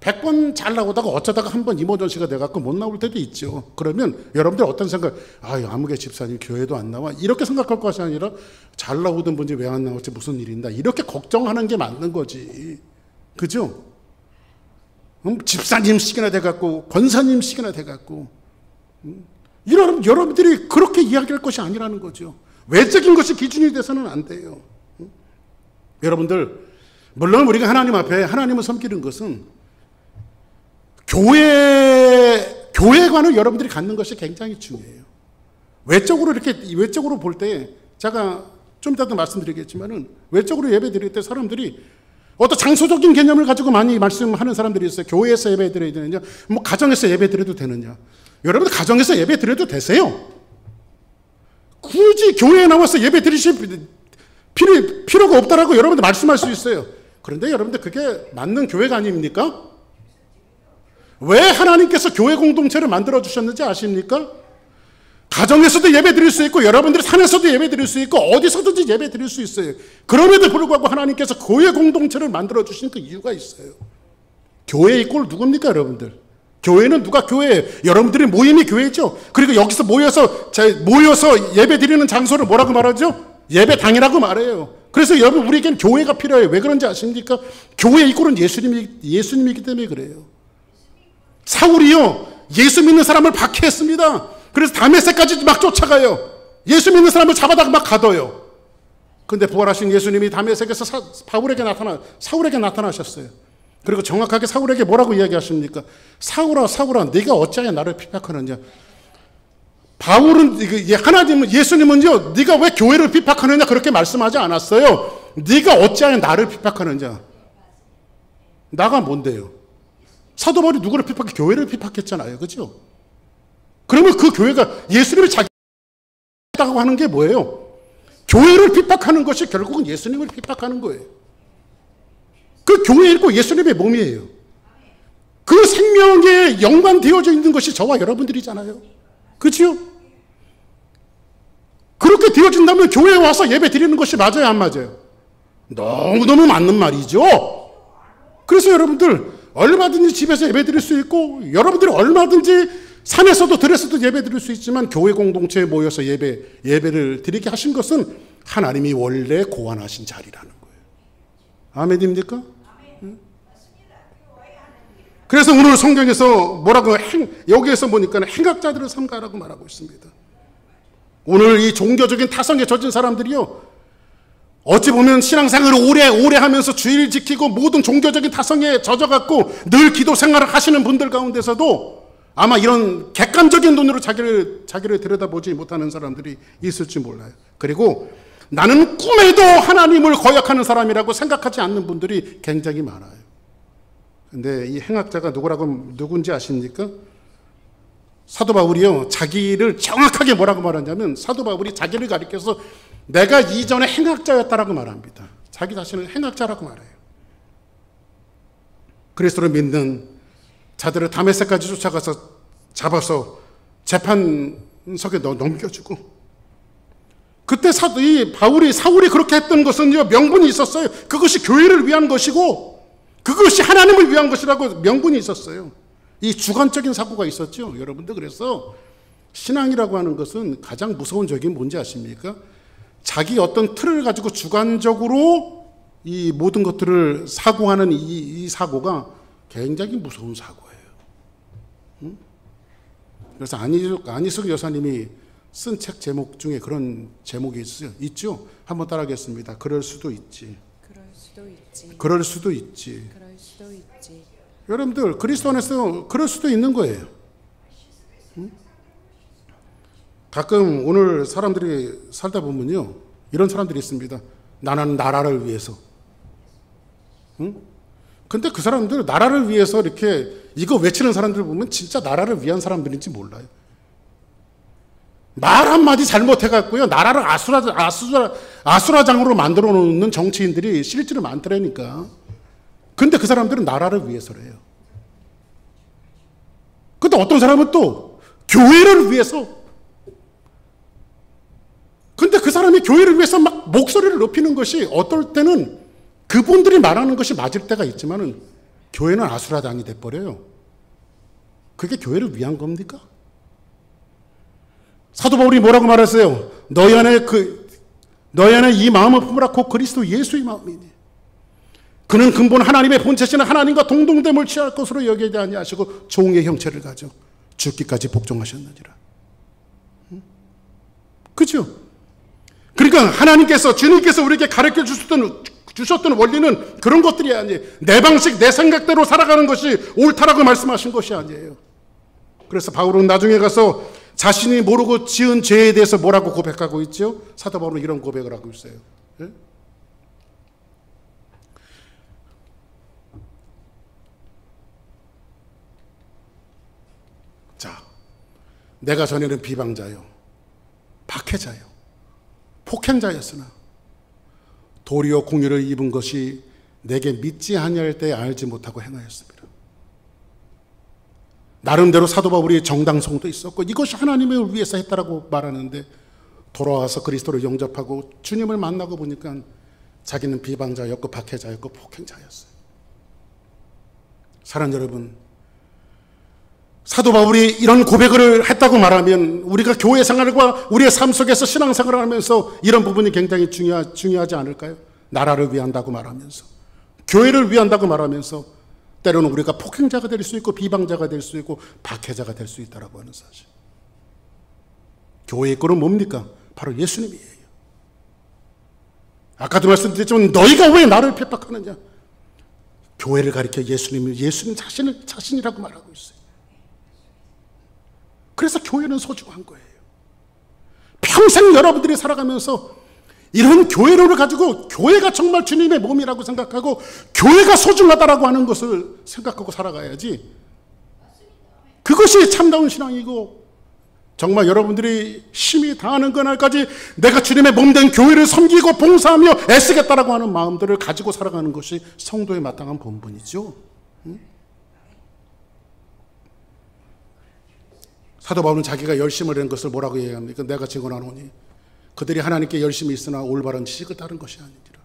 100번 잘 나오다가 어쩌다가 한번 이모전시가 돼갖고 못 나올 때도 있죠. 그러면 여러분들 어떤 생각, 아무개 집사님 교회도 안 나와, 이렇게 생각할 것이 아니라, 잘 나오던 분이 왜 안 나올지 무슨 일인가, 이렇게 걱정하는 게 맞는 거지. 그죠? 집사님씩이나 돼갖고 권사님씩이나 돼갖고 여러분들이 그렇게 이야기할 것이 아니라는 거죠. 외적인 것이 기준이 돼서는 안 돼요. 여러분들, 물론 우리가 하나님 앞에 하나님을 섬기는 것은 교회관을 여러분들이 갖는 것이 굉장히 중요해요. 외적으로 볼 때, 제가 좀 이따도 말씀드리겠지만은, 외적으로 예배 드릴 때 사람들이 어떤 장소적인 개념을 가지고 많이 말씀하는 사람들이 있어요. 교회에서 예배 드려야 되느냐, 뭐 가정에서 예배 드려도 되느냐. 여러분들 가정에서 예배 드려도 되세요. 굳이 교회에 나와서 예배 드리실 필요가 없다라고 여러분들 말씀할 수 있어요. 그런데 여러분들 그게 맞는 교회가 아닙니까? 왜 하나님께서 교회 공동체를 만들어 주셨는지 아십니까? 가정에서도 예배 드릴 수 있고 여러분들이 산에서도 예배 드릴 수 있고 어디서든지 예배 드릴 수 있어요. 그럼에도 불구하고 하나님께서 교회 공동체를 만들어 주신 그 이유가 있어요. 교회의 꼴 누굽니까 여러분들? 교회는 누가 교회예요? 여러분들이 모임이 교회죠. 그리고 여기서 모여서 예배 드리는 장소를 뭐라고 말하죠? 예배당이라고 말해요. 그래서 여러분 우리에겐 교회가 필요해요. 왜 그런지 아십니까? 교회의 꼴은 예수님이기 때문에 그래요. 사울이요, 예수 믿는 사람을 박해했습니다. 그래서 다메섹까지 막 쫓아가요. 예수 믿는 사람을 잡아다가 막 가둬요. 근데 부활하신 예수님이 다메섹에서 사울에게 나타나셨어요. 그리고 정확하게 사울에게 뭐라고 이야기하십니까? 사울아, 네가 어찌하여 나를 핍박하느냐? 예수님은요, 네가 왜 교회를 핍박하느냐 그렇게 말씀하지 않았어요. 네가 어찌하여 나를 핍박하느냐? 나가 뭔데요? 사도 바울이 누구를 핍박해? 교회를 핍박했잖아요. 그죠? 그러면 그 교회가 예수님을 자기다고 하는 게 뭐예요? 교회를 핍박하는 것이 결국은 예수님을 핍박하는 거예요. 그 교회이고 예수님의 몸이에요. 그 생명에 연관되어져 있는 것이 저와 여러분들이잖아요. 그렇죠? 그렇게 되어진다면 교회에 와서 예배 드리는 것이 맞아요, 안 맞아요? 너무너무 맞는 말이죠. 그래서 여러분들 얼마든지 집에서 예배 드릴 수 있고 여러분들이 얼마든지 산에서도 들에서도 예배 드릴 수 있지만 교회 공동체에 모여서 예배를 드리게 하신 것은 하나님이 원래 고안하신 자리라는 거예요. 아멘입니까? 그래서 오늘 성경에서 여기에서 보니까 행악자들을 삼가라고 말하고 있습니다. 오늘 이 종교적인 타성에 젖은 사람들이요, 어찌 보면 신앙생활을 오래 하면서 주일 지키고 모든 종교적인 타성에 젖어갖고 늘 기도 생활을 하시는 분들 가운데서도 아마 이런 객관적인 눈으로 자기를 들여다보지 못하는 사람들이 있을지 몰라요. 그리고 나는 꿈에도 하나님을 거역하는 사람이라고 생각하지 않는 분들이 굉장히 많아요. 근데 이 행악자가 누군지 아십니까? 사도 바울이요, 자기를 정확하게 뭐라고 말하냐면, 사도 바울이 자기를 가리켜서 내가 이전에 행악자였다라고 말합니다. 자기 자신을 행악자라고 말해요. 그리스도를 믿는 자들을 다메섹까지 쫓아가서 잡아서 재판석에 넘겨주고, 그때 사울이 그렇게 했던 것은요, 명분이 있었어요. 그것이 교회를 위한 것이고 그것이 하나님을 위한 것이라고 명분이 있었어요. 이 주관적인 사고가 있었죠, 여러분들. 그래서 신앙이라고 하는 것은 가장 무서운 적이 뭔지 아십니까? 자기 어떤 틀을 가지고 주관적으로 이 모든 것들을 사고하는 이 사고가 굉장히 무서운 사고예요. 그래서 안희숙 여사님이 쓴 책 제목 중에 그런 제목이 있죠. 한번 따라하겠습니다. 그럴 수도 있지. 그럴 수도 있지. 여러분들, 그리스도 안에서 그럴 수도 있는 거예요. 가끔 오늘 사람들이 살다 보면요, 이런 사람들이 있습니다. 나는 나라를 위해서. 근데 그 사람들 나라를 위해서 이렇게 이거 외치는 사람들 보면 진짜 나라를 위한 사람들인지 몰라요. 말 한마디 잘못해갖고요, 나라를 아수라장으로 만들어 놓는 정치인들이 실제로 많더라니까. 근데 그 사람들은 나라를 위해서래요. 근데 어떤 사람은 또 교회를 위해서. 근데 그 사람이 교회를 위해서 막 목소리를 높이는 것이 어떨 때는 그분들이 말하는 것이 맞을 때가 있지만은 교회는 아수라장이 돼버려요. 그게 교회를 위한 겁니까? 사도 바울이 뭐라고 말했어요? 너희 안에 이 마음을 품으라. 곧 그리스도 예수의 마음이니. 그는 근본 하나님의 본체시는 하나님과 동등됨을 취할 것으로 여기지 아니하시고 종의 형체를 가져 죽기까지 복종하셨느니라. 그죠? 그러니까 주님께서 우리에게 가르쳐 주셨던 주셨던 원리는 그런 것들이 아니에요. 내 방식, 내 생각대로 살아가는 것이 옳다라고 말씀하신 것이 아니에요. 그래서 바울은 나중에 가서 자신이 모르고 지은 죄에 대해서 뭐라고 고백하고 있죠? 사도 바울은 이런 고백을 하고 있어요. 예? 자, 내가 전에는 비방자요, 박해자요, 폭행자였으나 도리어 공유를 입은 것이 내게 믿지 아니할 때 알지 못하고 행하였습니다. 나름대로 사도 바울이 정당성도 있었고 이것이 하나님을 위해서 했다라고 말하는데 돌아와서 그리스도를 영접하고 주님을 만나고 보니까 자기는 비방자였고 박해자였고 폭행자였어요. 사랑하는 여러분, 사도 바울이 이런 고백을 했다고 말하면 우리가 교회 생활과 우리의 삶 속에서 신앙생활을 하면서 이런 부분이 굉장히 중요하지 않을까요? 나라를 위한다고 말하면서, 교회를 위한다고 말하면서 때로는 우리가 폭행자가 될 수 있고 비방자가 될 수 있고 박해자가 될 수 있다고 하는 사실. 교회의 꼴은 뭡니까? 바로 예수님이에요. 아까도 말씀드렸지만 너희가 왜 나를 핍박하느냐? 교회를 가리켜 예수님 자신이라고 말하고 있어요. 그래서 교회는 소중한 거예요. 평생 여러분들이 살아가면서 이런 교회를 가지고 교회가 정말 주님의 몸이라고 생각하고 교회가 소중하다라고 하는 것을 생각하고 살아가야지. 그것이 참다운 신앙이고 정말 여러분들이 힘이 다하는 그날까지 내가 주님의 몸된 교회를 섬기고 봉사하며 애쓰겠다라고 하는 마음들을 가지고 살아가는 것이 성도의 마땅한 본분이죠. 사도 바울은 자기가 열심을 낸 것을 뭐라고 얘기합니까? 내가 증언하노니 그들이 하나님께 열심히 있으나 올바른 지식을 따른 것이 아니니라.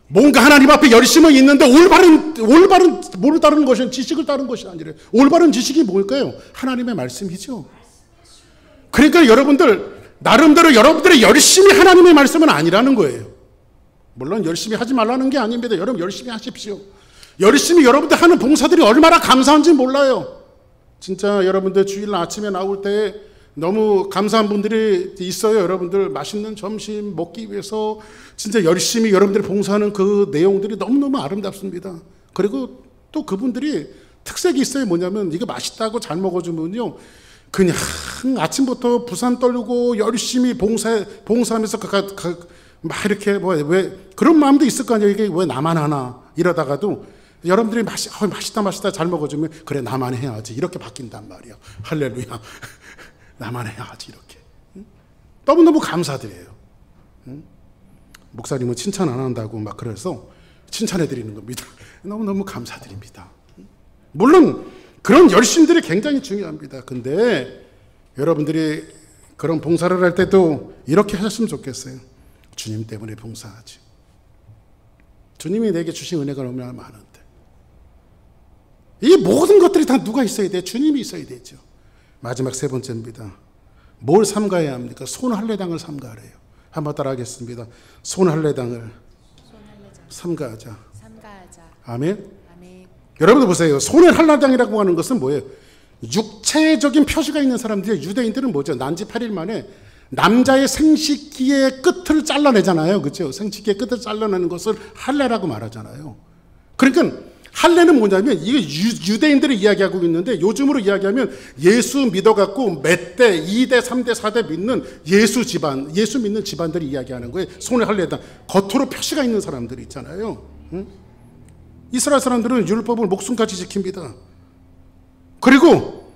뭔가 하나님 앞에 열심은 있는데 올바른 뭘 따르는 것이 지식을 따른 것이 아니라. 올바른 지식이 뭘까요? 하나님의 말씀이죠. 그러니까 여러분들 나름대로 여러분들의 열심히 하나님의 말씀은 아니라는 거예요. 물론 열심히 하지 말라는 게 아닙니다. 여러분 열심히 하십시오. 열심히 여러분들 하는 봉사들이 얼마나 감사한지 몰라요. 진짜 여러분들 주일 아침에 나올 때 너무 감사한 분들이 있어요. 여러분들 맛있는 점심 먹기 위해서 진짜 열심히 여러분들이 봉사하는 그 내용들이 너무너무 아름답습니다. 그리고 또 그분들이 특색이 있어요. 뭐냐면 이거 맛있다고 잘 먹어주면요, 그냥 아침부터 부산 떨고 열심히 봉사하면서 막 이렇게 왜 그런 마음도 있을 거 아니에요. 이게 왜 나만 하나 이러다가도 여러분들이 맛있다 잘 먹어주면 그래 나만 해야지 이렇게 바뀐단 말이야. 할렐루야. 나만 해야지 이렇게. 너무너무 감사드려요. 목사님은 칭찬 안 한다고 막 그래서 칭찬해 드리는 겁니다. 너무너무 감사드립니다. 물론 그런 열심들이 굉장히 중요합니다. 근데 여러분들이 그런 봉사를 할 때도 이렇게 하셨으면 좋겠어요. 주님 때문에 봉사하지. 주님이 내게 주신 은혜가 얼마나 많은데. 이 모든 것들이 다 누가 있어야 돼요? 주님이 있어야 되죠. 마지막 세 번째입니다. 뭘 삼가해야 합니까? 손할례당을 삼가하래요. 한번 따라 하겠습니다. 손할례당을 삼가하자. 아멘. 여러분들 보세요. 손할례당이라고 하는 것은 뭐예요? 육체적인 표시가 있는 사람들이, 유대인들은 뭐죠? 난지 8일 만에 남자의 생식기의 끝을 잘라내잖아요. 그렇죠? 생식기의 끝을 잘라내는 것을 할례라고 말하잖아요. 그러니까 할례는 뭐냐면 이게 유대인들이 이야기하고 있는데 요즘으로 이야기하면 예수 믿어갖고 몇 대, 2대, 3대, 4대 믿는 예수 믿는 집안들이 이야기하는 거예요. 손에 할례당. 겉으로 표시가 있는 사람들이 있잖아요. 응? 이스라엘 사람들은 율법을 목숨까지 지킵니다. 그리고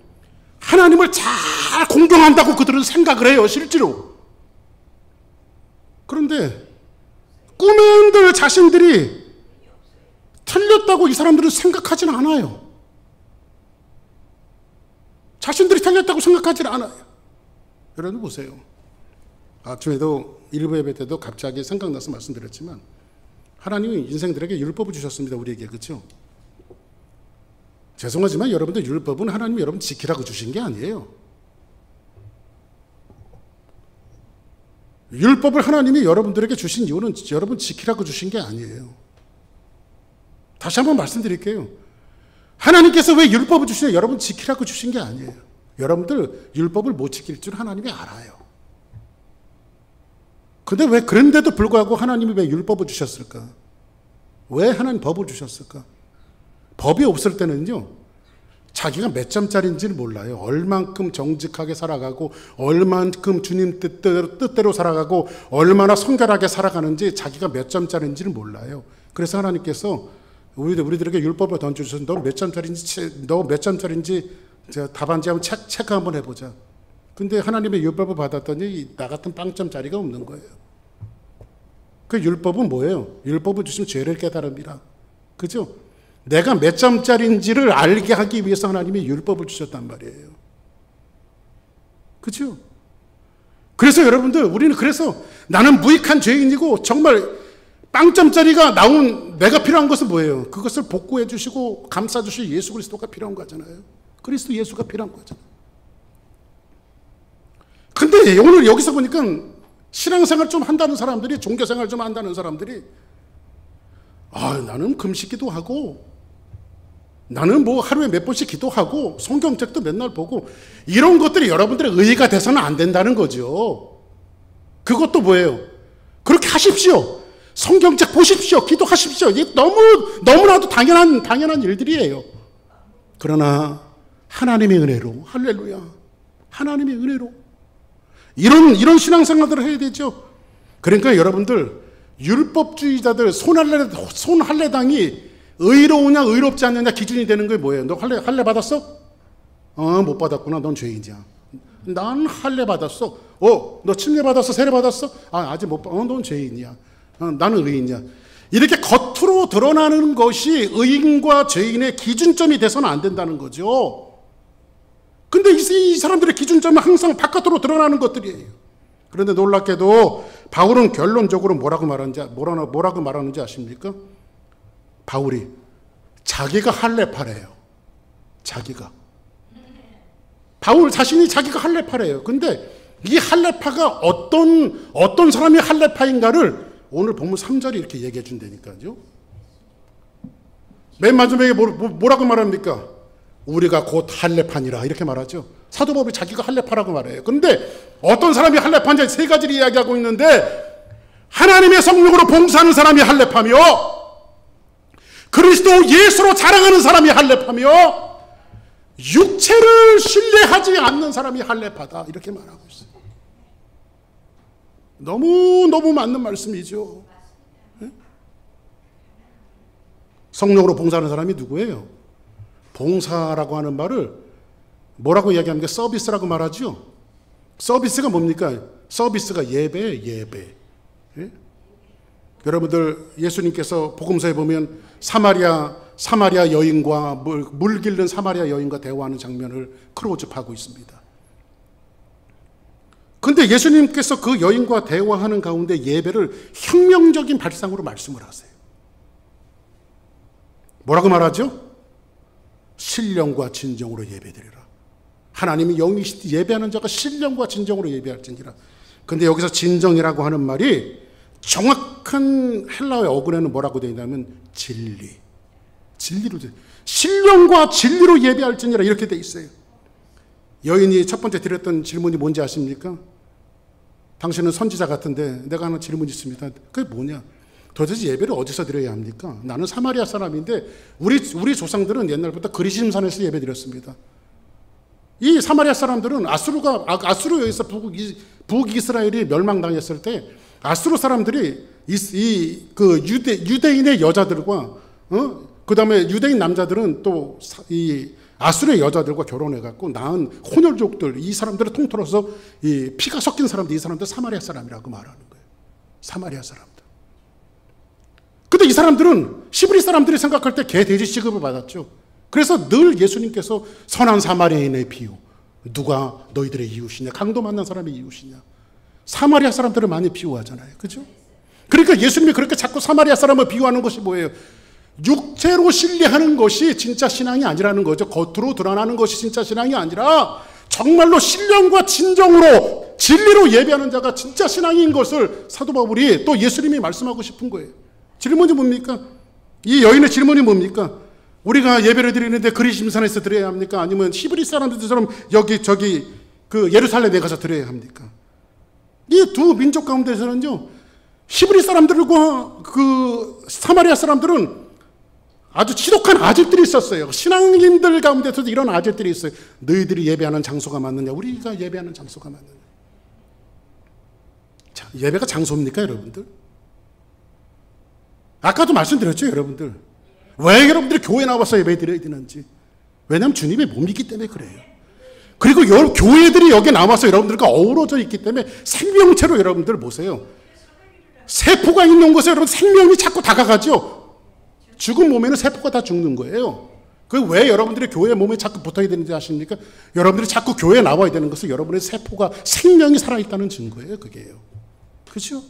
하나님을 잘 공경한다고 그들은 생각을 해요. 실제로. 그런데 꿈엔들 자신들이 틀렸다고 이 사람들은 생각하지는 않아요. 자신들이 틀렸다고 생각하지는 않아요. 여러분 보세요. 아침에도 일부 예배 때도 갑자기 생각나서 말씀드렸지만 하나님이 인생들에게 율법을 주셨습니다. 우리에게. 그렇죠? 죄송하지만 여러분들 율법은 하나님이 여러분 지키라고 주신 게 아니에요. 율법을 하나님이 여러분들에게 주신 이유는 여러분 지키라고 주신 게 아니에요. 다시 한번 말씀드릴게요. 하나님께서 왜 율법을 주시냐? 여러분 지키라고 주신 게 아니에요. 여러분들 율법을 못 지킬 줄 하나님이 알아요. 근데 왜 그런데도 불구하고 하나님이 왜 율법을 주셨을까? 왜 하나님 법을 주셨을까? 법이 없을 때는요, 자기가 몇 점짜리인지를 몰라요. 얼만큼 정직하게 살아가고, 얼만큼 주님 뜻대로 살아가고, 얼마나 성결하게 살아가는지 자기가 몇 점짜리인지를 몰라요. 그래서 하나님께서 우리들에게 율법을 던져주셔서 너 몇 점짜리인지 답안지 한번 체크 한번 해보자. 근데 하나님의 율법을 받았더니 나 같은 빵점짜리가 없는 거예요. 그 율법은 뭐예요? 율법을 주시면 죄를 깨달음이라. 그죠? 내가 몇 점짜리인지를 알게 하기 위해서 하나님이 율법을 주셨단 말이에요. 그죠? 그래서 여러분들, 우리는 그래서 나는 무익한 죄인이고 정말 빵점짜리가 나온 내가 필요한 것은 뭐예요? 그것을 복구해 주시고 감싸 주실 예수 그리스도가 필요한 거잖아요. 그리스도 예수가 필요한 거잖아요. 근데 오늘 여기서 보니까 신앙생활 좀 한다는 사람들이, 종교생활 좀 한다는 사람들이, 나는 금식기도 하고, 나는 뭐 하루에 몇 번씩 기도하고, 성경책도 맨날 보고, 이런 것들이 여러분들의 의의가 돼서는 안 된다는 거죠. 그것도 뭐예요? 그렇게 하십시오. 성경책 보십시오. 기도하십시오. 이게 너무나도 당연한 일들이에요. 그러나 하나님의 은혜로, 할렐루야, 하나님의 은혜로 이런 신앙생활들을 해야 되죠. 그러니까 여러분들, 율법주의자들, 손할례당이 의로우냐 의롭지 않느냐 기준이 되는 게 뭐예요? 너 할례 받았어? 못 받았구나. 넌 죄인이야. 난 할례 받았어. 너 침례 받았어? 세례 받았어? 아직 못 받았어. 넌 죄인이야. 나는 의인이야. 이렇게 겉으로 드러나는 것이 의인과 죄인의 기준점이 돼서는 안 된다는 거죠. 근데 이 사람들의 기준점은 항상 바깥으로 드러나는 것들이에요. 그런데 놀랍게도 바울은 결론적으로 뭐라고 말하는지 아십니까? 바울이 자기가 할례파래요. 바울 자신이 자기가 할례파래요. 근데 이 할례파가 어떤 사람이 할례파인가를 오늘 본문 3절이 이렇게 얘기해 준다니까요. 맨 마지막에 뭐라고 말합니까? 우리가 곧 할례파니라 이렇게 말하죠. 사도 바울이 자기가 할례파라고 말해요. 그런데 어떤 사람이 할례파인지 세 가지를 이야기하고 있는데, 하나님의 성령으로 봉사하는 사람이 할례파며, 그리스도 예수로 자랑하는 사람이 할례파며, 육체를 신뢰하지 않는 사람이 할례파다 이렇게 말하고 있어요. 너무 맞는 말씀이죠. 성령으로 봉사하는 사람이 누구예요? 봉사라고 하는 말을 뭐라고 이야기합니까? 서비스라고 말하죠. 서비스가 뭡니까? 서비스가 예배예요, 예배. 예? 여러분들, 예수님께서 복음서에 보면 사마리아 여인과 물 길른 사마리아 여인과 대화하는 장면을 크로즈업하고 있습니다. 근데 예수님께서 그 여인과 대화하는 가운데 예배를 혁명적인 발상으로 말씀을 하세요. 뭐라고 말하죠? 신령과 진정으로 예배드리라. 하나님이 영이시되 예배하는 자가 신령과 진정으로 예배할지니라. 근데 여기서 진정이라고 하는 말이 정확한 헬라어의 어근에는 뭐라고 되어 있냐면 진리로 신령과 진리로 예배할지니라 이렇게 되어 있어요. 여인이 첫 번째 드렸던 질문이 뭔지 아십니까? 당신은 선지자 같은데 내가 하는 질문이 있습니다. 그게 뭐냐? 도대체 예배를 어디서 드려야 합니까? 나는 사마리아 사람인데 우리 조상들은 옛날부터 그리심산에서 예배 드렸습니다. 이 사마리아 사람들은 아수르에서 북이스라엘이 멸망당했을 때 아수르 사람들이 그 유대인의 여자들과 그 다음에 유대인 남자들은 또 이 아수르의 여자들과 결혼해갖고 낳은 혼혈족들, 이 사람들을 통틀어서 이 피가 섞인 사람들, 이 사람들 사마리아 사람이라고 말하는 거예요. 사마리아 사람들. 근데 이 사람들은 히브리 사람들이 생각할 때 개 돼지 취급을 받았죠. 그래서 늘 예수님께서 선한 사마리아인의 비유, 누가 너희들의 이웃이냐, 강도 만난 사람의 이웃이냐, 사마리아 사람들을 많이 비유하잖아요. 그죠? 그러니까 예수님이 그렇게 자꾸 사마리아 사람을 비유하는 것이 뭐예요? 육체로 신뢰하는 것이 진짜 신앙이 아니라는 거죠. 겉으로 드러나는 것이 진짜 신앙이 아니라 정말로 신령과 진정으로 진리로 예배하는 자가 진짜 신앙인 것을 사도 바울이 또 예수님이 말씀하고 싶은 거예요. 질문이 뭡니까? 이 여인의 질문이 뭡니까? 우리가 예배를 드리는데 그리심산에서 드려야 합니까? 아니면 히브리 사람들처럼 여기 저기 그 예루살렘에 가서 드려야 합니까? 이 두 민족 가운데서는요, 히브리 사람들과 그 사마리아 사람들은 아주 지독한 아질들이 있었어요. 신앙인들 가운데서도 이런 아질들이 있어요. 너희들이 예배하는 장소가 맞느냐? 우리가 예배하는 장소가 맞느냐? 자, 예배가 장소입니까, 여러분들? 아까도 말씀드렸죠, 여러분들. 왜 여러분들이 교회 나와서 예배 드려야 되는지. 왜냐하면 주님의 못 믿기 때문에 그래요. 그리고 교회들이 여기 나와서 여러분들과 어우러져 있기 때문에 생명체로 여러분들 보세요. 세포가 있는 곳에 여러분 생명이 자꾸 다가가죠. 죽은 몸에는 세포가 다 죽는 거예요. 그 왜 여러분들이 교회 몸에 자꾸 붙어야 되는지 아십니까? 여러분들이 자꾸 교회에 나와야 되는 것은 여러분의 세포가 생명이 살아있다는 증거예요. 그게요. 그렇죠?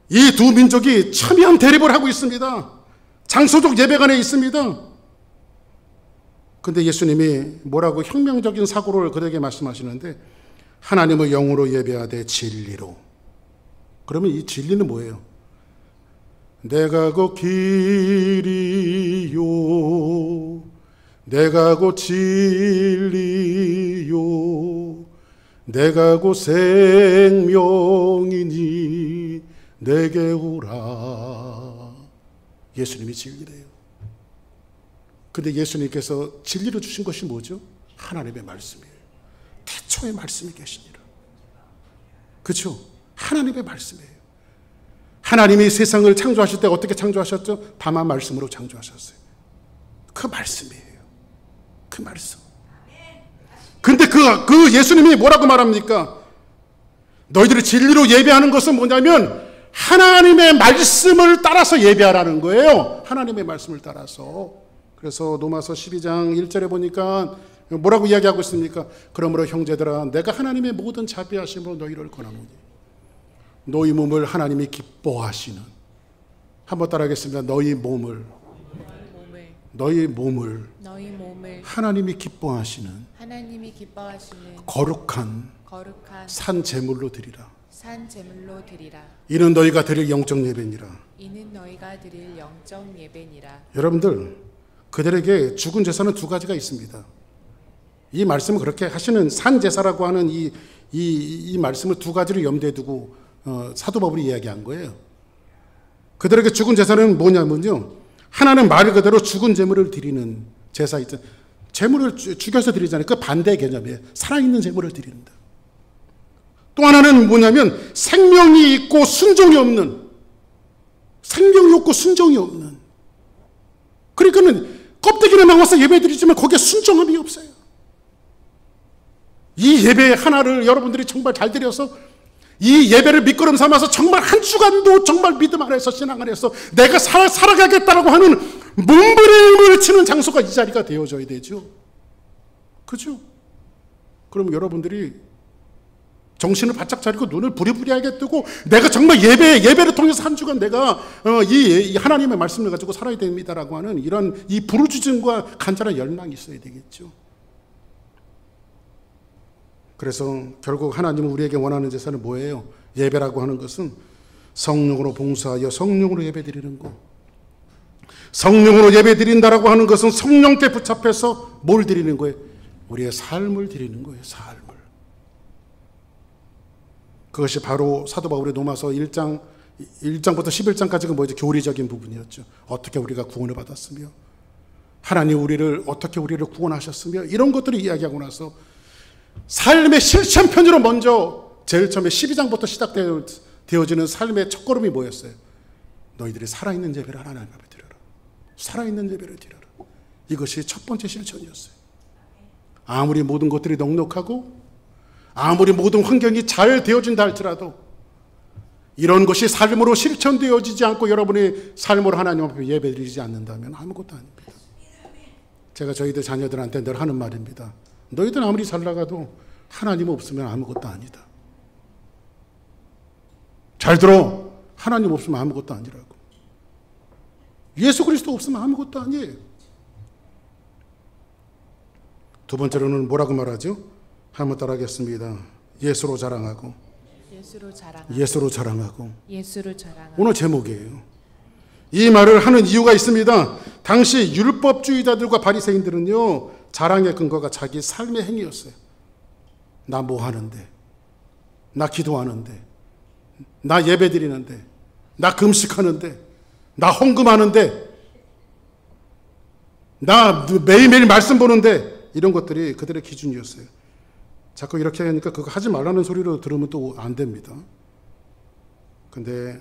이 두 민족이 첨예한 대립을 하고 있습니다. 장소적 예배관에 있습니다. 근데 예수님이 뭐라고 혁명적인 사고를 그들에게 말씀하시는데 하나님의 영으로 예배하되 진리로. 그러면 이 진리는 뭐예요? 내가 그 길이요 내가 그 진리요 내가 그 생명이니 내게 오라. 예수님이 진리래요. 근데 예수님께서 진리로 주신 것이 뭐죠? 하나님의 말씀이에요. 태초에 말씀이 계시니라. 그렇죠? 하나님의 말씀이에요. 하나님이 세상을 창조하실 때 어떻게 창조하셨죠? 다만 말씀으로 창조하셨어요. 그 말씀이에요. 그 말씀. 근데 그 예수님이 뭐라고 말합니까? 너희들이 진리로 예배하는 것은 뭐냐면 하나님의 말씀을 따라서 예배하라는 거예요. 하나님의 말씀을 따라서. 그래서 로마서 12장 1절에 보니까 뭐라고 이야기하고 있습니까? 그러므로 형제들아 내가 하나님의 모든 자비하심으로 너희를 권하노니 너희 몸을 하나님이 기뻐하시는, 한번 따라하겠습니다. 너희 몸을 하나님이 기뻐하시는 거룩한 산 제물로 드리라. 이는 너희가 드릴 영적 예배니라. 여러분들, 그들에게 죽은 제사는 두 가지가 있습니다. 이 말씀을 그렇게 하시는 산 제사라고 하는 이 말씀을 두 가지를 염두에 두고 사도 바울이 이야기한 거예요. 그들에게 죽은 제사는 뭐냐면요, 하나는 말 그대로 죽은 제물을 드리는 제사 있죠. 제물을 죽여서 드리잖아요. 그 반대 개념이에요. 살아있는 제물을 드린다. 또 하나는 뭐냐면 생명이 있고 순종이 없는, 생명이 없고 순종이 없는, 그러니까는 껍데기를 나와서 예배드리지만 거기에 순종함이 없어요. 이 예배 하나를 여러분들이 정말 잘 드려서 이 예배를 밑거름 삼아서 정말 한 주간도 정말 믿음 안에서 신앙 안에서 내가 살아가겠다라고 하는 몸부림을 치는 장소가 이 자리가 되어져야 되죠. 그죠? 그럼 여러분들이 정신을 바짝 차리고 눈을 부리부리하게 뜨고 내가 정말 예배를 통해서 한 주간 내가 이 하나님의 말씀을 가지고 살아야 됩니다라고 하는 이런 이 부르짖음과 간절한 열망이 있어야 되겠죠. 그래서 결국 하나님은 우리에게 원하는 제사는 뭐예요? 예배라고 하는 것은 성령으로 봉사하여 성령으로 예배드리는 거. 성령으로 예배드린다라고 하는 것은 성령께 붙잡혀서 뭘 드리는 거예요? 우리의 삶을 드리는 거예요. 삶을. 그것이 바로 사도 바울의 로마서 1장부터 11장까지가 뭐죠? 교리적인 부분이었죠. 어떻게 우리가 구원을 받았으며 하나님 어떻게 우리를 구원하셨으며 이런 것들을 이야기하고 나서 삶의 실천편으로 먼저 제일 처음에 12장부터 시작되어지는 삶의 첫걸음이 뭐였어요? 너희들이 살아있는 예배를 하나님 앞에 드려라. 살아있는 예배를 드려라. 이것이 첫 번째 실천이었어요. 아무리 모든 것들이 넉넉하고 아무리 모든 환경이 잘 되어진다 할지라도 이런 것이 삶으로 실천되어지지 않고 여러분의 삶으로 하나님 앞에 예배드리지 않는다면 아무것도 아닙니다. 제가 저희들 자녀들한테 늘 하는 말입니다. 너희들 아무리 잘 나가도 하나님 없으면 아무것도 아니다. 잘 들어. 하나님 없으면 아무것도 아니라고. 예수 그리스도 없으면 아무것도 아니에요. 두 번째로는 뭐라고 말하죠? 한번 따라하겠습니다. 예수로 자랑하고. 오늘 제목이에요. 이 말을 하는 이유가 있습니다. 당시 율법주의자들과 바리새인들은요, 자랑의 근거가 자기 삶의 행위였어요. 나 뭐 하는데? 나 기도하는데? 나 예배 드리는데? 나 금식하는데? 나 헌금하는데? 나 매일매일 말씀 보는데? 이런 것들이 그들의 기준이었어요. 자꾸 이렇게 하니까 그거 하지 말라는 소리로 들으면 또 안 됩니다. 근데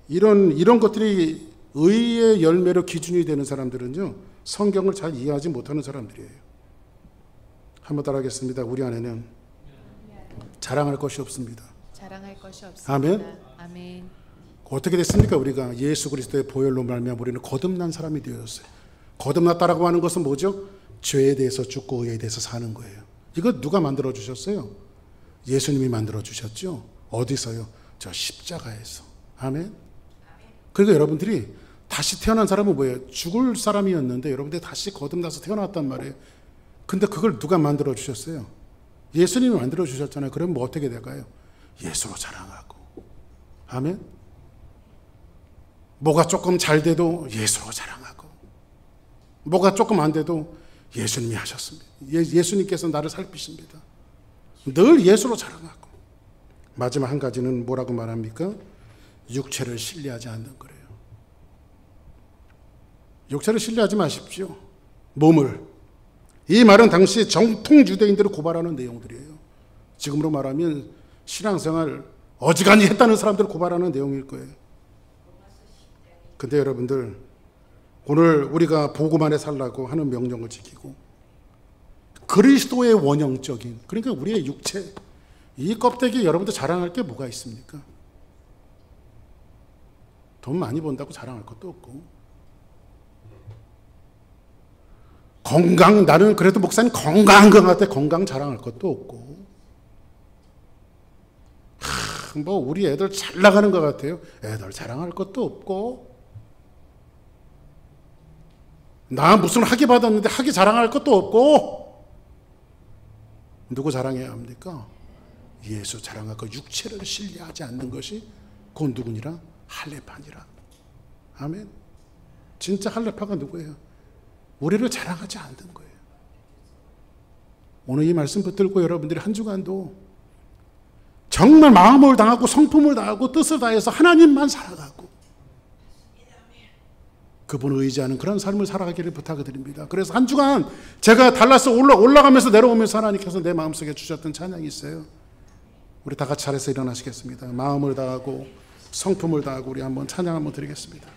이런 것들이 의의 열매로 기준이 되는 사람들은요, 성경을 잘 이해하지 못하는 사람들이에요. 한번 따라하겠습니다. 우리 안에는 자랑할 것이 없습니다. 자랑할 것이 없습니다. 아멘. 아멘. 어떻게 됐습니까? 우리가 예수 그리스도의 보혈로 말미암아 우리는 거듭난 사람이 되었어요. 거듭났다라고 하는 것은 뭐죠? 죄에 대해서 죽고 의에 대해서 사는 거예요. 이거 누가 만들어 주셨어요? 예수님이 만들어 주셨죠. 어디서요? 저 십자가에서. 아멘. 그러니까 여러분들이 다시 태어난 사람은 뭐예요? 죽을 사람이었는데 여러분들이 다시 거듭나서 태어났단 말이에요. 근데 그걸 누가 만들어 주셨어요? 예수님이 만들어 주셨잖아요. 그럼 뭐 어떻게 될까요? 예수로 자랑하고. 아멘. 뭐가 조금 잘 돼도 예수로 자랑하고, 뭐가 조금 안 돼도 예수님이 하셨습니다. 예수님께서 나를 살피십니다. 늘 예수로 자랑하고. 마지막 한 가지는 뭐라고 말합니까? 육체를 신뢰하지 않는 거래요. 육체를 신뢰하지 마십시오. 몸을. 이 말은 당시 정통 유대인들을 고발하는 내용들이에요. 지금으로 말하면 신앙생활 어지간히 했다는 사람들을 고발하는 내용일 거예요. 근데 여러분들, 오늘 우리가 복음 안에 살라고 하는 명령을 지키고 그리스도의 원형적인, 그러니까 우리의 육체, 이 껍데기 여러분들 자랑할 게 뭐가 있습니까? 돈 많이 번다고 자랑할 것도 없고, 건강, 나는 그래도 목사님 건강한 것 같아, 건강 자랑할 것도 없고, 뭐 우리 애들 잘 나가는 것 같아요, 애들 자랑할 것도 없고, 나 무슨 학위 받았는데 학위 자랑할 것도 없고, 누구 자랑해야 합니까? 예수 자랑하고 육체를 신뢰하지 않는 것이 그건 누구니라? 할례파니라. 아멘. 진짜 할례파가 누구예요? 우리를 자랑하지 않는 거예요. 오늘 이 말씀 붙들고 여러분들이 한 주간도 정말 마음을 다하고 성품을 다하고 뜻을 다해서 하나님만 살아가고 그분을 의지하는 그런 삶을 살아가기를 부탁드립니다. 그래서 한 주간 제가 달라스 올라가면서 내려오면서 하나님께서 내 마음속에 주셨던 찬양이 있어요. 우리 다 같이 차려서 일어나시겠습니다. 마음을 다하고 성품을 다하고 우리 한번 찬양 한번 드리겠습니다.